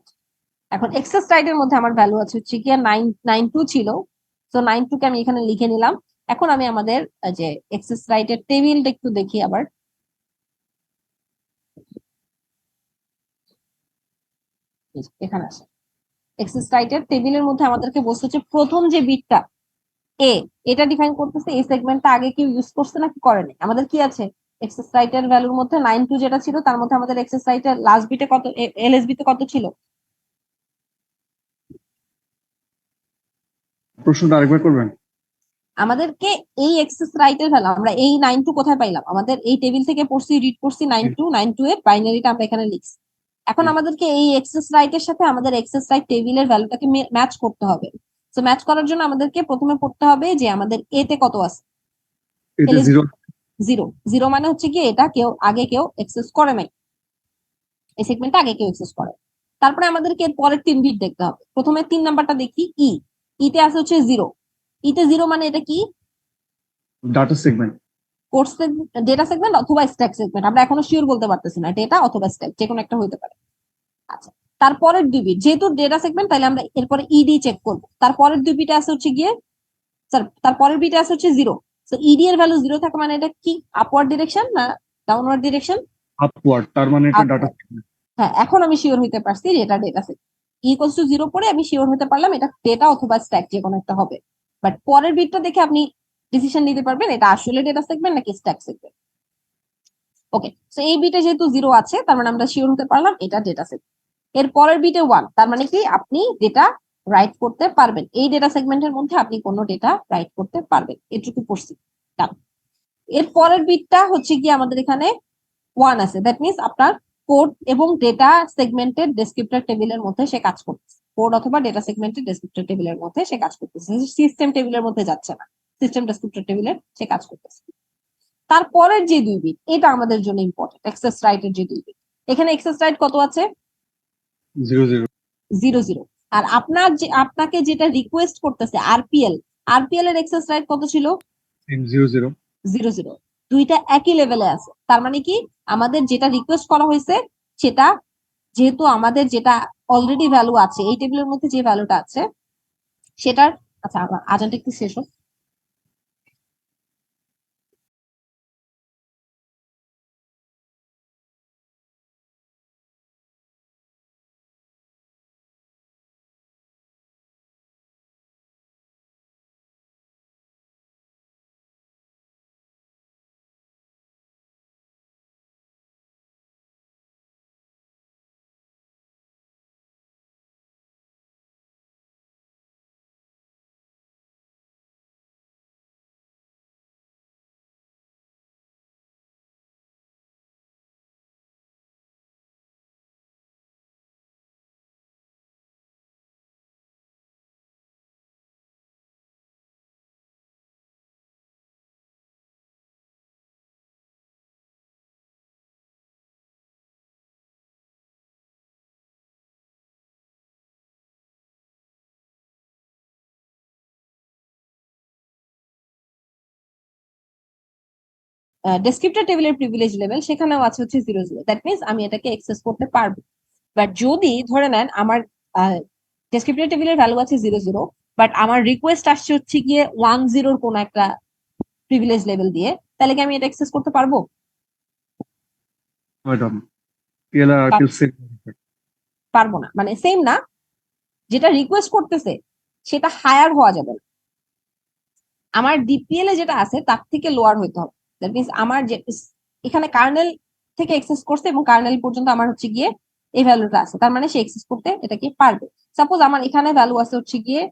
এখন এক্সেস রাইট এর মধ্যে আমার ভ্যালু আছে হচ্ছে গিয়ে 992 ছিল। তো 92 কে আমি এখানে লিখে নিলাম। এখন আমি আমাদের যে এক্সেস রাইট এর টেবিলটা একটু দেখি আবার। এখানে আসে এক্সেস রাইট এর টেবিলের মধ্যে আমাদেরকে বলছে হচ্ছে প্রথম যে বিটটা এ, এটা ডিফাইন করতেছে এই সেগমেন্টটা আগে কেউ ইউজ করছে নাকি করেনি। আমাদের কি আছে? এক্সেস রাইট এর ভ্যালুর মধ্যে 92 যেটা ছিল, তার মধ্যে আমাদের এক্সেস রাইট এর লাস্ট বিটে কত, এলএসবি তে কত ছিল? প্রশ্নটা আরেকবার করবেন? আমাদেরকে এই এক্সেস রাইট এর ভ্যালু, আমরা এই 92 কোথায় পাইলাম? আমাদের এই টেবিল থেকে পড়ছি, রিড করছি 92 এর বাইনারিটা আমরা এখানে লিখছি। এখন হুম। আমাদেরকে এই এক্সেস রাইটের সাথে আমাদের এক্সেস রাইট টেবিলের ভ্যালুটাকে ম্যাচ করতে হবে। তো ম্যাচ করার জন্য আমাদেরকে প্রথমে পড়তে হবে যে আমাদের এ তে কত আছে। এতে 0 জিরো। জিরো মানে হচ্ছে কি এটা কেউ এক্সেস করে নাই, এই সেগমেন্টটা আগে কেউ এক্সেস করে। তারপরে আমাদেরকে এর পরের 3 বিট দেখতে হবে। প্রথমে 3 নাম্বারটা দেখি তে আছে হচ্ছে 0। তে 0 মানে এটা কি? Data segment. Code data segment অথবা স্ট্যাক সেগমেন্ট, আমরা এখনো শিওর বলতে পারতেছি না, ডেটা অথবা স্ট্যাক যে কোনো একটা হইতে পারে। আচ্ছা, তারপরের 2 বিট যেহেতু ডেটা সেগমেন্ট, তাহলে আমরা এরপরে ইডি চেক করব। তারপরের 2 বিটে আছে হচ্ছে গিয়ে তারপরের বিটে আছে হচ্ছে 0। তো ইডি এর ভ্যালু 0 থাকে মানে এটা কি আপওয়ার্ড ডিরেকশন না ডাউনওয়ার্ড ডিরেকশন? আপওয়ার্ড, তার মানে এটা ডাটা সেগমেন্ট। হ্যাঁ, এখন আমি শিওর হইতে পারছি যে এটা ডেটা সেট। ইকুয়ালস টু 0 পরে আমি শিওর হতে পারলাম এটা ডেটা অথবা স্ট্যাক যে কোনো একটা হবে। বাট পরের বিটটা দেখে আপনি ডিসিশন নিতে পারবেন এটা আসলে ডেটা সেগমেন্ট নাকি স্ট্যাক সেগমেন্ট। ওকে, সো এই বিটে যেহেতু 0 আছে তার মানে আমরা শিওর হতে পারলাম এটা ডেটা সেট। এর পরের বিটে 1, তার মানে কি আপনি ডেটা রাইট করতে পারবেন, এই ডেটা সেগমেন্টের মধ্যে আপনি কোনো ডেটা রাইট করতে পারবেন, এটুকু পড়ছি। এর পরের বিটটা হচ্ছে কি আমাদের এখানে 1 আছে, দ্যাট মিনস আপনার কোড এবং ডেটা সেগমেন্টের ডেসক্রিপ্টর টেবিলের মধ্যে সে কাজ করতেছে, কোড অথবা ডেটা সেগমেন্টের ডেসক্রিপ্টর টেবিলের মধ্যে সে কাজ করতেছে, সিস্টেম টেবিলের মধ্যে যাচ্ছে না, সিস্টেম ডেসক্রিপ্টর টেবিলে সে কাজ করতেছে। তারপরের যে 2 বিট এটা আমাদের জন্য ইম্পর্টেন্ট, এক্সেস রাইটের যে 2 বিট। এখানে এক্সেস রাইট কত আছে? 0 0 0 0। আর আপনাকে যেটা রিকোয়েস্ট করতেছে আরপিএল এর এক্সেস রাইট কত ছিল? 0 0 0 0। দুইটা একই লেভেলে আছে, তার মানে কি আমাদের যেটা রিকোয়েস্ট করা হয়েছে সেটা, যেহেতু আমাদের যেটা অলরেডি ভ্যালু আছে এই টেবিলের মধ্যে যে ভ্যালুটা আছে সেটার, আচ্ছা আমার আজানটা একটু শেষ হোক। ডেসক্রিপ্টর টেবিলের প্রিভিলেজ লেভেল সেখানেও আছে হচ্ছে 0 0, দ্যাট মিনস আমি এটাকে অ্যাক্সেস করতে পারবো। বাট যদি ধরে নেন আমার ডেসক্রিপ্টর টেবিলের ভ্যালু আছে 0 0, বাট আমার রিকোয়েস্ট আসছে হচ্ছে গিয়ে 1 0 কোন একটা প্রিভিলেজ লেভেল দিয়ে, তাহলে কি আমি এটা অ্যাক্সেস করতে পারবো? Madam, PLR RPL same. পারবো না, মানে সেম না, যেটা রিকোয়েস্ট করতেছে সেটা হায়ার হওয়া যাবে না, আমার ডিপিএল এ যেটা আছে তার থেকে লোয়ার হইতে হবে। দ্যাট মিনস আমার যে এখানে কার্নেল থেকে এক্সেস করছে এবং কার্নেল পর্যন্ত আমার হচ্ছে গিয়ে এই ভ্যালুটা আছে, তার মানে সে এক্সেস করতে এটাকে পারবে। সাপোজ আমার এখানে ভ্যালু আছে হচ্ছে গিয়ে,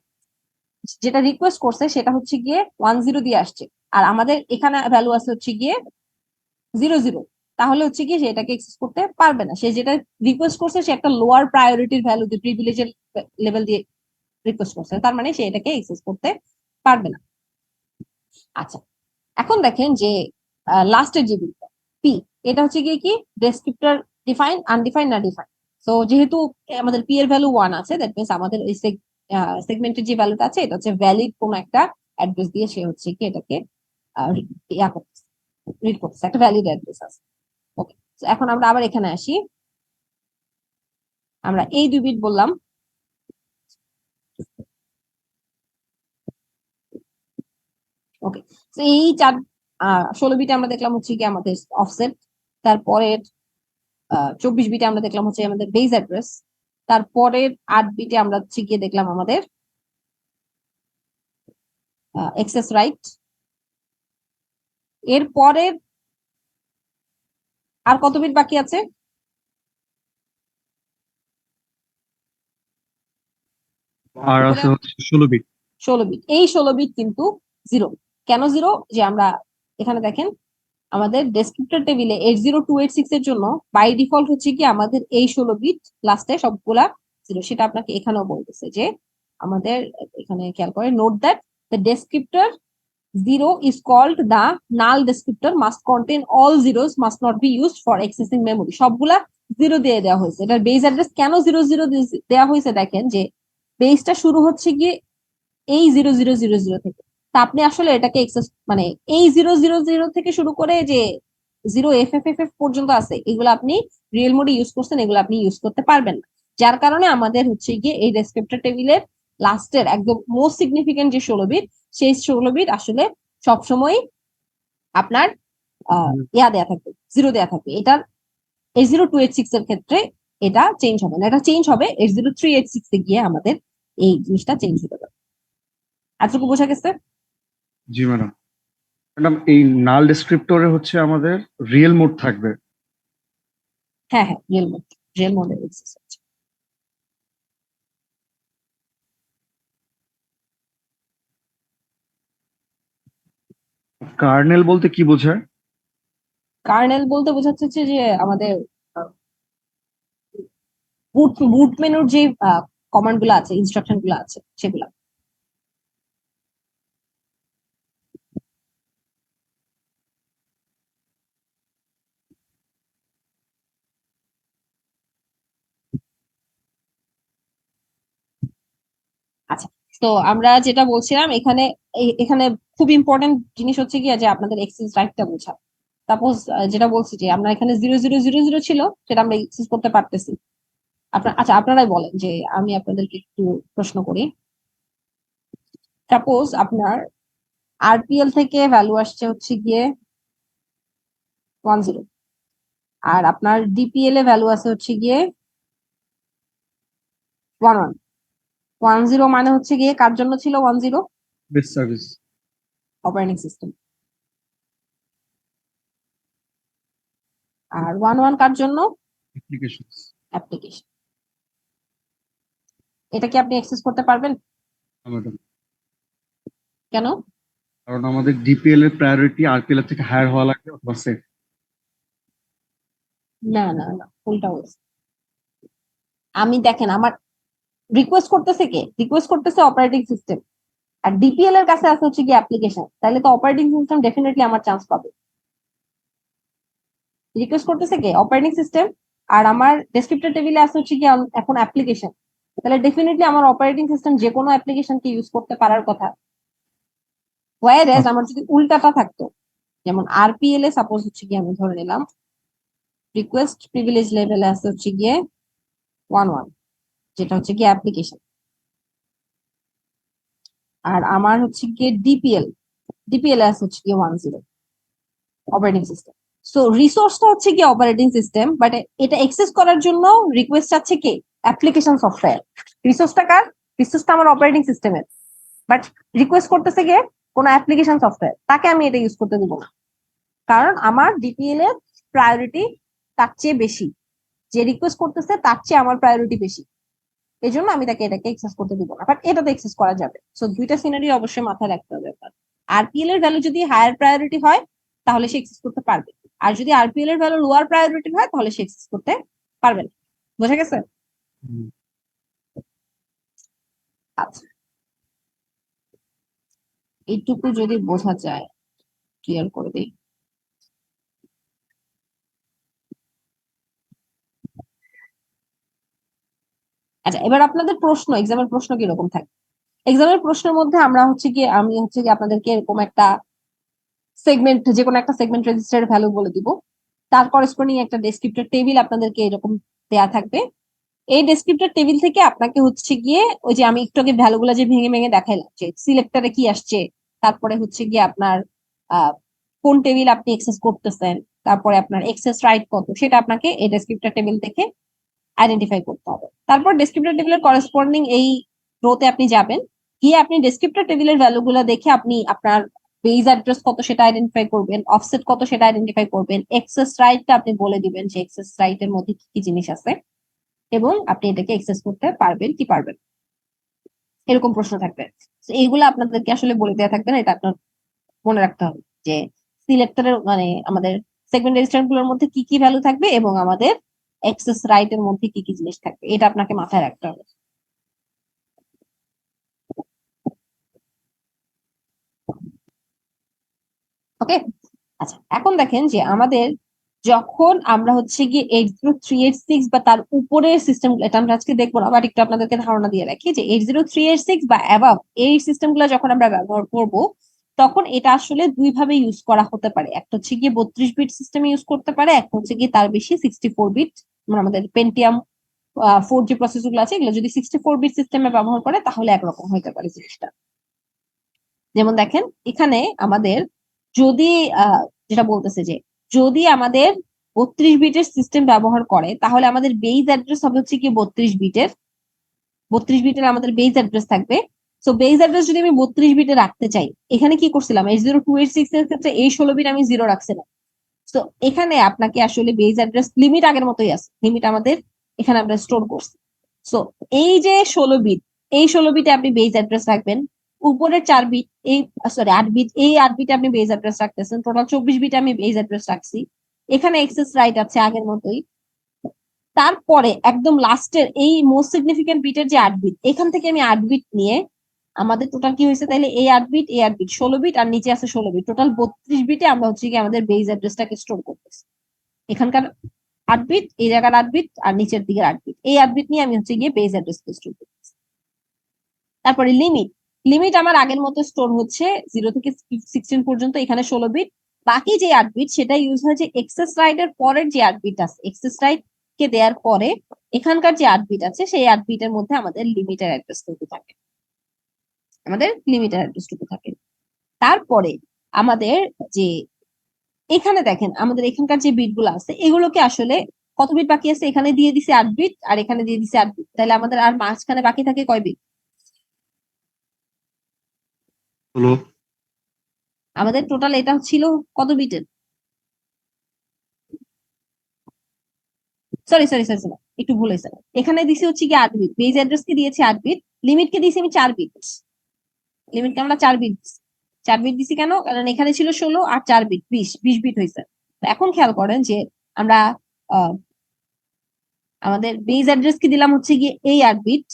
যেটা রিকোয়েস্ট করছে সেটা হচ্ছে গিয়ে 1 0 দিয়ে আসছে, আর আমাদের এখানে ভ্যালু আছে হচ্ছে গিয়ে 0 0, তাহলে হচ্ছে গিয়ে সে এটাকে এক্সেস করতে পারবে না। সে যেটা রিকোয়েস্ট করছে সে একটা লোয়ার প্রায়োরিটির ভ্যালু দিয়ে প্রিভিলেজের লেভেল দিয়ে রিকোয়েস্ট করছে, তার মানে সে এটাকে এক্সেস করতে পারবে না। আচ্ছা, এখন দেখেন যে লাস্টের যে বিটটা পি, এটা হচ্ছে গিয়ে কি ডেসক্রিপ্টর ডিফাইন, আনডিফাইন না ডিফাইন। সো যেহেতু আমাদের পি এর ভ্যালু 1 আছে, দ্যাট মিনস আমাদের এই সেগমেন্টের যে ভ্যালুটা আছে এটা হচ্ছে ভ্যালিড কোন একটা অ্যাড্রেস দিয়ে সে হচ্ছে কি এটাকে ইয়া করতেছে, রিড করতেছে, একটা ভ্যালিড অ্যাড্রেস আছে। ওকে, এখন আমরা আবার এখানে আসি, আমরা এই 2 বিট বললাম। ওকে, তো এই 16 বিটে আমরা দেখলাম হচ্ছে কি আমাদের অফসেট, তারপরে 24 বিটে আমরা দেখলাম হচ্ছে আমাদের বেস অ্যাড্রেস, তারপরের 8 বিটে আমরা হচ্ছে গিয়ে দেখলাম আমাদের এক্সেস রাইট। এর পরের আর কত বিট বাকি আছে? আর উপরে আছে হচ্ছে 16 বিট। 16 বিট, এই 16 বিট কিন্তু 0। কেন 0? যে আমরা এখানে দেখেন আমাদের ডেসক্রিপ্টর টেবিলে 80286 এর জন্য বাই ডিফল্ট হচ্ছে কি আমাদের এই 16 বিট লাস্টে সবগুলা জিরো, সেটা আপনাকে এখানেও বলতেছে যে আমাদের এখানে খেয়াল করে note that the descriptor 0 is called the null descriptor must contain all zeros must not be used for accessing memory, সবগুলা জিরো দিয়ে দেওয়া হয়েছে। এটার বেস অ্যাড্রেস কেন 00 দেওয়া হয়েছে দেখেন যে বেসটা শুরু হচ্ছে গিয়ে এই 0000 থেকে, তা আপনি আসলে এটাকে এক্সেস মানে এই 000 থেকে শুরু করে যে 0FFFF পর্যন্ত আছে এগুলো আপনি রিয়েল মোডে ইউজ করছেন, এগুলো আপনি ইউজ করতে পারবেন না। যার কারণে আমাদের হচ্ছে গিয়ে এই ডেসক্রিপ্টর টেবিলের লাস্টের একদম মোস্ট সিগনিফিকেন্ট যে 16 বিট, সেই 16 বিট আসলে সবসময় আপনার ইয়া দেয়া থাকবে, জিরো দেয়া থাকবে। এটার 80286 এর ক্ষেত্রে এটা চেঞ্জ হবে না, এটা চেঞ্জ হবে 80386 এ গিয়ে আমাদের এই জিনিসটা চেঞ্জ হতে পারে। এতটুকু বোঝা গেছে? জি ম্যাডাম। ম্যাডাম এই নাল ডেসক্রিপ্টরে হচ্ছে আমাদের রিয়েল মোড থাকবে। হ্যাঁ হ্যাঁ, রিয়েল মোডে এক্সেস হচ্ছে। কার্নেল বলতে কি বোঝায়? কার্নেল বলতে বোঝাচ্ছে হচ্ছে যে আমাদের বুট মেনুর যে কমান্ড গুলো আছে, ইনস্ট্রাকশন গুলো আছে সেগুলা। আচ্ছা, তো আমরা যেটা বলছিলাম এখানে এখানে খুব ইম্পর্টেন্ট জিনিস হচ্ছে কি যে আপনাদের এক্সেস রাইটটা বোঝা। সাপোজ যেটা বলছি যে আমরা এখানে 0000 ছিল, সেটা আমরা এক্সেস করতে পারতেছি। আচ্ছা, আপনারাই বলেন যে আমি আপনাদেরকে একটু প্রশ্ন করি। সাপোজ আপনার আরপিএল থেকে ভ্যালু আসছে হচ্ছে গিয়ে 10, আর আপনার ডিপিএল এ ভ্যালু আছে হচ্ছে গিয়ে 11। 10 মানে হচ্ছে গিয়ে কার জন্য ছিল 10? Base service. Operating system. আর 11 কার জন্য? অ্যাপ্লিকেশনস। অ্যাপ্লিকেশন। এটা কি আপনি অ্যাক্সেস করতে পারবেন? ম্যাডাম, কেন? কারণ আমাদের ডিপিএল এর প্রায়োরিটি আরপিএল এর থেকে হায়ার হওয়া লাগবে অথবা সেট। না না না, উল্টা হয়েছে। আমি দেখেন আমার রিকোয়েস্ট করতেছে কে? রিকোয়েস্ট করতেছে অপারেটিং সিস্টেম, আর ডিপিএল এর কাছে আছে হচ্ছে কি অ্যাপ্লিকেশন। তাহলে তো অপারেটিং সিস্টেম ডেফিনেটলি আমার চান্স পাবে। রিকোয়েস্ট করতেছে কে? Operating system. আর আমার ডেসক্রিপ্টর টেবিলে আছে হচ্ছে কি এখন অ্যাপ্লিকেশন। তাহলে ডেফিনেটলি আমার অপারেটিং সিস্টেম যে কোনো অ্যাপ্লিকেশনকে ইউজ করতে পারার কথা। ওয়াইজ আমার যদি উল্টাটা থাকতো, যেমন আরপিএল এ সাপোজ হচ্ছে কি আমি ধরে নিলাম রিকোয়েস্ট প্রিভিলেজ লেভেলে আছে হচ্ছে গিয়ে 11, যেটা হচ্ছে গিয়ে অ্যাপ্লিকেশন। আর আমার হচ্ছে গিয়ে ডিপিএল আছে হচ্ছে গিয়ে 10, অপারেটিং সিস্টেম। সো রিসোর্সটা হচ্ছে কি অপারেটিং সিস্টেম, বাট এটা এক্সেস করার জন্য রিকোয়েস্ট আছে কি অ্যাপ্লিকেশন সফটওয়্যার। রিসোর্সটা কার? রিসোর্সটা আমার অপারেটিং সিস্টেমের, বাট রিকোয়েস্ট করতেছে গিয়ে কোনো অ্যাপ্লিকেশন সফটওয়্যার, তাকে আমি এটা ইউজ করতে দিব না। কারণ আমার ডিপিএল এর প্রায়োরিটি তার চেয়ে বেশি, যে রিকোয়েস্ট করতেছে তার চেয়ে আমার প্রায়োরিটি বেশি। এই জন্য আমি তাকে এটাকে এক্সেস করতে দিব না, বাট এটাতে এক্সেস করা যাবে। সো দুইটা সিনারি অবশ্যই মাথায় রাখতে হবে আপনার। আরপিএল এর ভ্যালু যদি হায়ার প্রায়োরিটি হয় তাহলে সে এক্সেস করতে পারবে, আর যদি আরপিএল এর ভ্যালু লোয়ার প্রায়োরিটি হয় তাহলে সে এক্সেস করতে পারবে না। বোঝা গেছে? আচ্ছা, এইটুকু যদি বোঝা যায়, ক্লিয়ার করে দিই। আচ্ছা, এবার আপনাদের প্রশ্ন, এক্সামের প্রশ্ন কিরকম থাকে? এক্সামের প্রশ্নের মধ্যে আমি হচ্ছে কি আপনাদেরকে এরকম একটা সেগমেন্ট, যে কোনো একটা সেগমেন্ট রেজিস্টারের ভ্যালু বলে দিব, তার করেসপন্ডিং একটা ডেসক্রিপ্টর টেবিল আপনাদেরকে এরকম দেয়া থাকবে। এই ডেসক্রিপ্টর টেবিল থেকে আপনাকে হচ্ছে গিয়ে ওই যে আমি একটু আগে ভ্যালু গুলা যে ভেঙে ভেঙে দেখাইলাম যে সিলেক্টরে কি আসছে, তারপরে হচ্ছে গিয়ে আপনার কোন টেবিল আপনি এক্সেস করতেছেন, তারপরে আপনার এক্সেস রাইট কত, সেটা আপনাকে এই ডেসক্রিপ্টর টেবিল থেকে আইডেন্টিফাই করতে হবে। তারপর ডেসক্রিপ্টর টেবিলের করেসপন্ডিং এই রোতে আপনি যাবেন, গিয়ে আপনি ডেসক্রিপ্টর টেবিলের ভ্যালুগুলো দেখে আপনি আপনার বেজ অ্যাড্রেস কত সেটা আইডেন্টিফাই করবেন, অফসেট কত সেটা আইডেন্টিফাই করবেন, এক্সেস রাইটটা আপনি বলে দিবেন যে এক্সেস রাইটের মধ্যে কি কি জিনিস আছে, এবং আপনি এটাকে এক্সেস করতে পারবেন কি পারবেন, এরকম প্রশ্ন থাকবে। এইগুলো আপনাদেরকে আসলে বলে দেওয়া থাকবে না, এটা আপনার মনে রাখতে হবে যে সিলেক্টরের মানে আমাদের সেগমেন্ট রেজিস্ট্যান্ট গুলোর মধ্যে কি কি ভ্যালু থাকবে এবং আমাদের এক্সেস রাইট এর মধ্যে কি কি জিনিস থাকবে, এটা আপনাকে মাথায় রাখতে হবে। ওকে, আচ্ছা এখন দেখেন যে আমাদের যখন আমরা হচ্ছে গিয়ে 80386 বা তার উপরের সিস্টেম, এটা আমরা আজকে দেখবো না, বাট একটু আপনাদেরকে ধারণা দিয়ে রাখি যে 80386 বা অ্যাবাভ এই সিস্টেম গুলো যখন আমরা ব্যবহার করব, তখন এটা আসলে দুই ভাবে ইউজ করা হতে পারে। একটা হচ্ছে গিয়ে 32 বিট সিস্টেমে ইউজ করতে পারে, একটা হচ্ছে গিয়ে তার বেশি 64 বিট, মানে আমাদের পেন্টিয়াম 4G প্রসেসর গুলো আছে, এগুলো যদি 64 বিট সিস্টেমে ব্যবহার করে তাহলে একরকম হতে পারে জিনিসটা। যেমন দেখেন এখানে আমাদের যদি যেটা বলতেছে যে যদি আমাদের 32 বিটের সিস্টেম ব্যবহার করে তাহলে আমাদের বেজ অ্যাড্রেস হবে হচ্ছে কি 32 বিটের। 32 বিটের আমাদের বেজ অ্যাড্রেস থাকবে। সো বেজ অ্যাড্রেস যদি আমি 32 বিটে রাখতে চাই, এখানে কি করছিলাম 80286 এর ক্ষেত্রে এই 16 বিট আমি জিরো রাখছিলাম। তো এখানে আপনাকে আসলে বেজ অ্যাড্রেস লিমিট আগের মতোই আছে, লিমিট আমাদের এখানে আমরা স্টোর করছি। সো এই যে 16 বিট, এই 16 বিটে আপনি বেজ অ্যাড্রেস রাখবেন। উপরের 4 বিট এই সরি 8 বিট, এই 8 বিটে আপনি বেজ অ্যাড্রেস রাখতেছেন, টোটাল 24 বিটে আমি বেজ অ্যাড্রেস রাখছি। এখানে এক্সেস রাইট আছে আগের মতোই। তারপরে একদম লাস্টের এই মোস্ট সিগনিফিকেন্ট বিটের যে 8 বিট, এখান থেকে আমি 8 বিট নিয়ে আমাদের টোটাল কি হয়েছে তাইলে এই 8 বিট, এই 8 বিট 16 বিট, আর নিচে আছে 16 বিট, টোটাল 32 বিটে আমরা হচ্ছে কি আমাদের বেজ অ্যাড্রেসটাকে স্টোর করতেছি। এখানকার 8 বিট, এই জায়গার 8 বিট, আর নিচের দিকের 8 বিট, এই 8 বিট নিয়ে আমি হচ্ছে গিয়ে বেজ অ্যাড্রেস স্টোর করতেছি। তারপরে লিমিট, লিমিট আমার আগের মতো স্টোর হচ্ছে 0 থেকে 16 পর্যন্ত, এখানে 16 বিট। বাকি যে 8 বিট সেটা ইউজ হয় যে এক্সেস রাইট এর পরের যে 8 বিট আছে, এক্সেস রাইট কে দেওয়ার পরে এখানকার যে 8 বিট আছে সেই 8 বিটের মধ্যে আমাদের লিমিটের অ্যাড্রেস টুকু থাকে, আমাদের লিমিটের অ্যাড্রেস টুকু থাকে। তারপরে আমাদের যে এখানে দেখেন আমাদের এখানকার যে বিট গুলো আছে এগুলোকে আসলে কত বিট বাকি আছে, এখানে দিয়ে দিছে 8 বিট আর এখানে দিয়ে দিছে 8 বিট, তাহলে আমাদের আর মাঝখানে বাকি থাকে কয় বিট? হলো আমাদের টোটাল এটা ছিল কত বিটের? সরি সরি সরি সরি, একটু ভুল হয়েছে। এখানে দিছি হচ্ছে কি 8 বিট, বেজ অ্যাড্রেস কে দিয়েছি 8 বিট, লিমিট কে দিয়েছি আমি 4 বিট। লিমিটকে আমরা 4 বিট, 4 বিট দিছি কেন, কারণ এখানে ছিল 16 আর 4 বিট 20 বিট হয়েছে। এখন খেয়াল করেন যে আমরা আহ, আমাদের বেজ অ্যাড্রেস কে দিলাম হচ্ছে গিয়ে এই 8 বিট,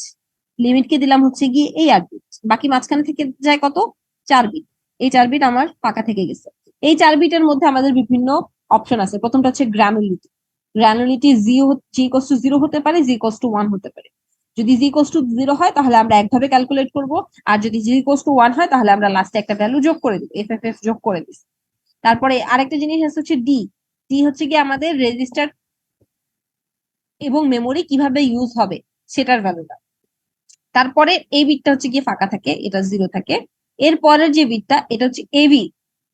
লিমিট কে দিলাম হচ্ছে গিয়ে এই 8 বিট, বাকি মাঝখানে থেকে যায় কত, 4 বিট। এই 4 বিট আমার ফাঁকা থেকে গেছে। এই 4 বিটের মধ্যে আমাদের বিভিন্ন অপশন আছে। প্রথমটা হচ্ছে গ্রানুলিটি। গ্রানুলিটি জি ইকোয়াস টু 0 হতে পারে, জি ইকোয়াস টু 1 হতে পারে। যদি জি ইকোয়াস টু 0 হয় তাহলে আমরা একভাবে ক্যালকুলেট করব, আর যদি জি ইকোয়াস টু 1 হয় তাহলে আমরা লাস্টে একটা ভ্যালু যোগ করে দিব, এফ যোগ করে দিই। তারপরে আরেকটা জিনিস হচ্ছে ডি। ডি হচ্ছে কি আমাদের রেজিস্টার এবং মেমোরি কিভাবে ইউজ হবে সেটার ভ্যালুটা। তারপরে এই বিটটা হচ্ছে গিয়ে ফাঁকা থাকে, এটা 0 থাকে। এর পরের যে বিটটা এটা হচ্ছে এবি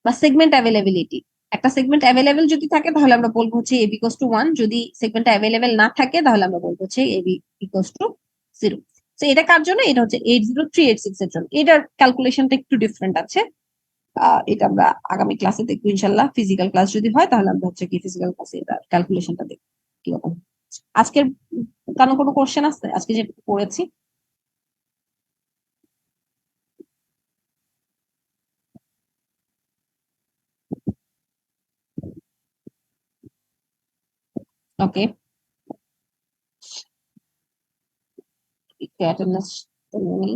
বা সেগমেন্ট অ্যাভেলেবিলিটি। একটা সেগমেন্ট অ্যাভেলেবেল যদি থাকে তাহলে আমরা বলবো হচ্ছে এবি ইকুয়ালস টু 1, যদি সেগমেন্ট অ্যাভেলেবেল না থাকে তাহলে আমরা বলবো হচ্ছে এবি ইকুয়ালস টু 0। তো এটা কার জন্য, এটা হচ্ছে 80386 এর জন্য। এটার ক্যালকুলেশনটা একটু ডিফারেন্ট আছে। এটা আমরা আগামী ক্লাসে দেখবো ইনশাল্লাহ, ফিজিক্যাল ক্লাস যদি হয় তাহলে আমরা হচ্ছে কি ফিজিক্যাল ক্লাসে এটা ক্যালকুলেশনটা দেখবো কিরকম। আজকের কোনো কোশ্চেন আছে আজকে যেটা পড়েছি? ওকে, একটু অ্যাটেন্ডেন্স নিই।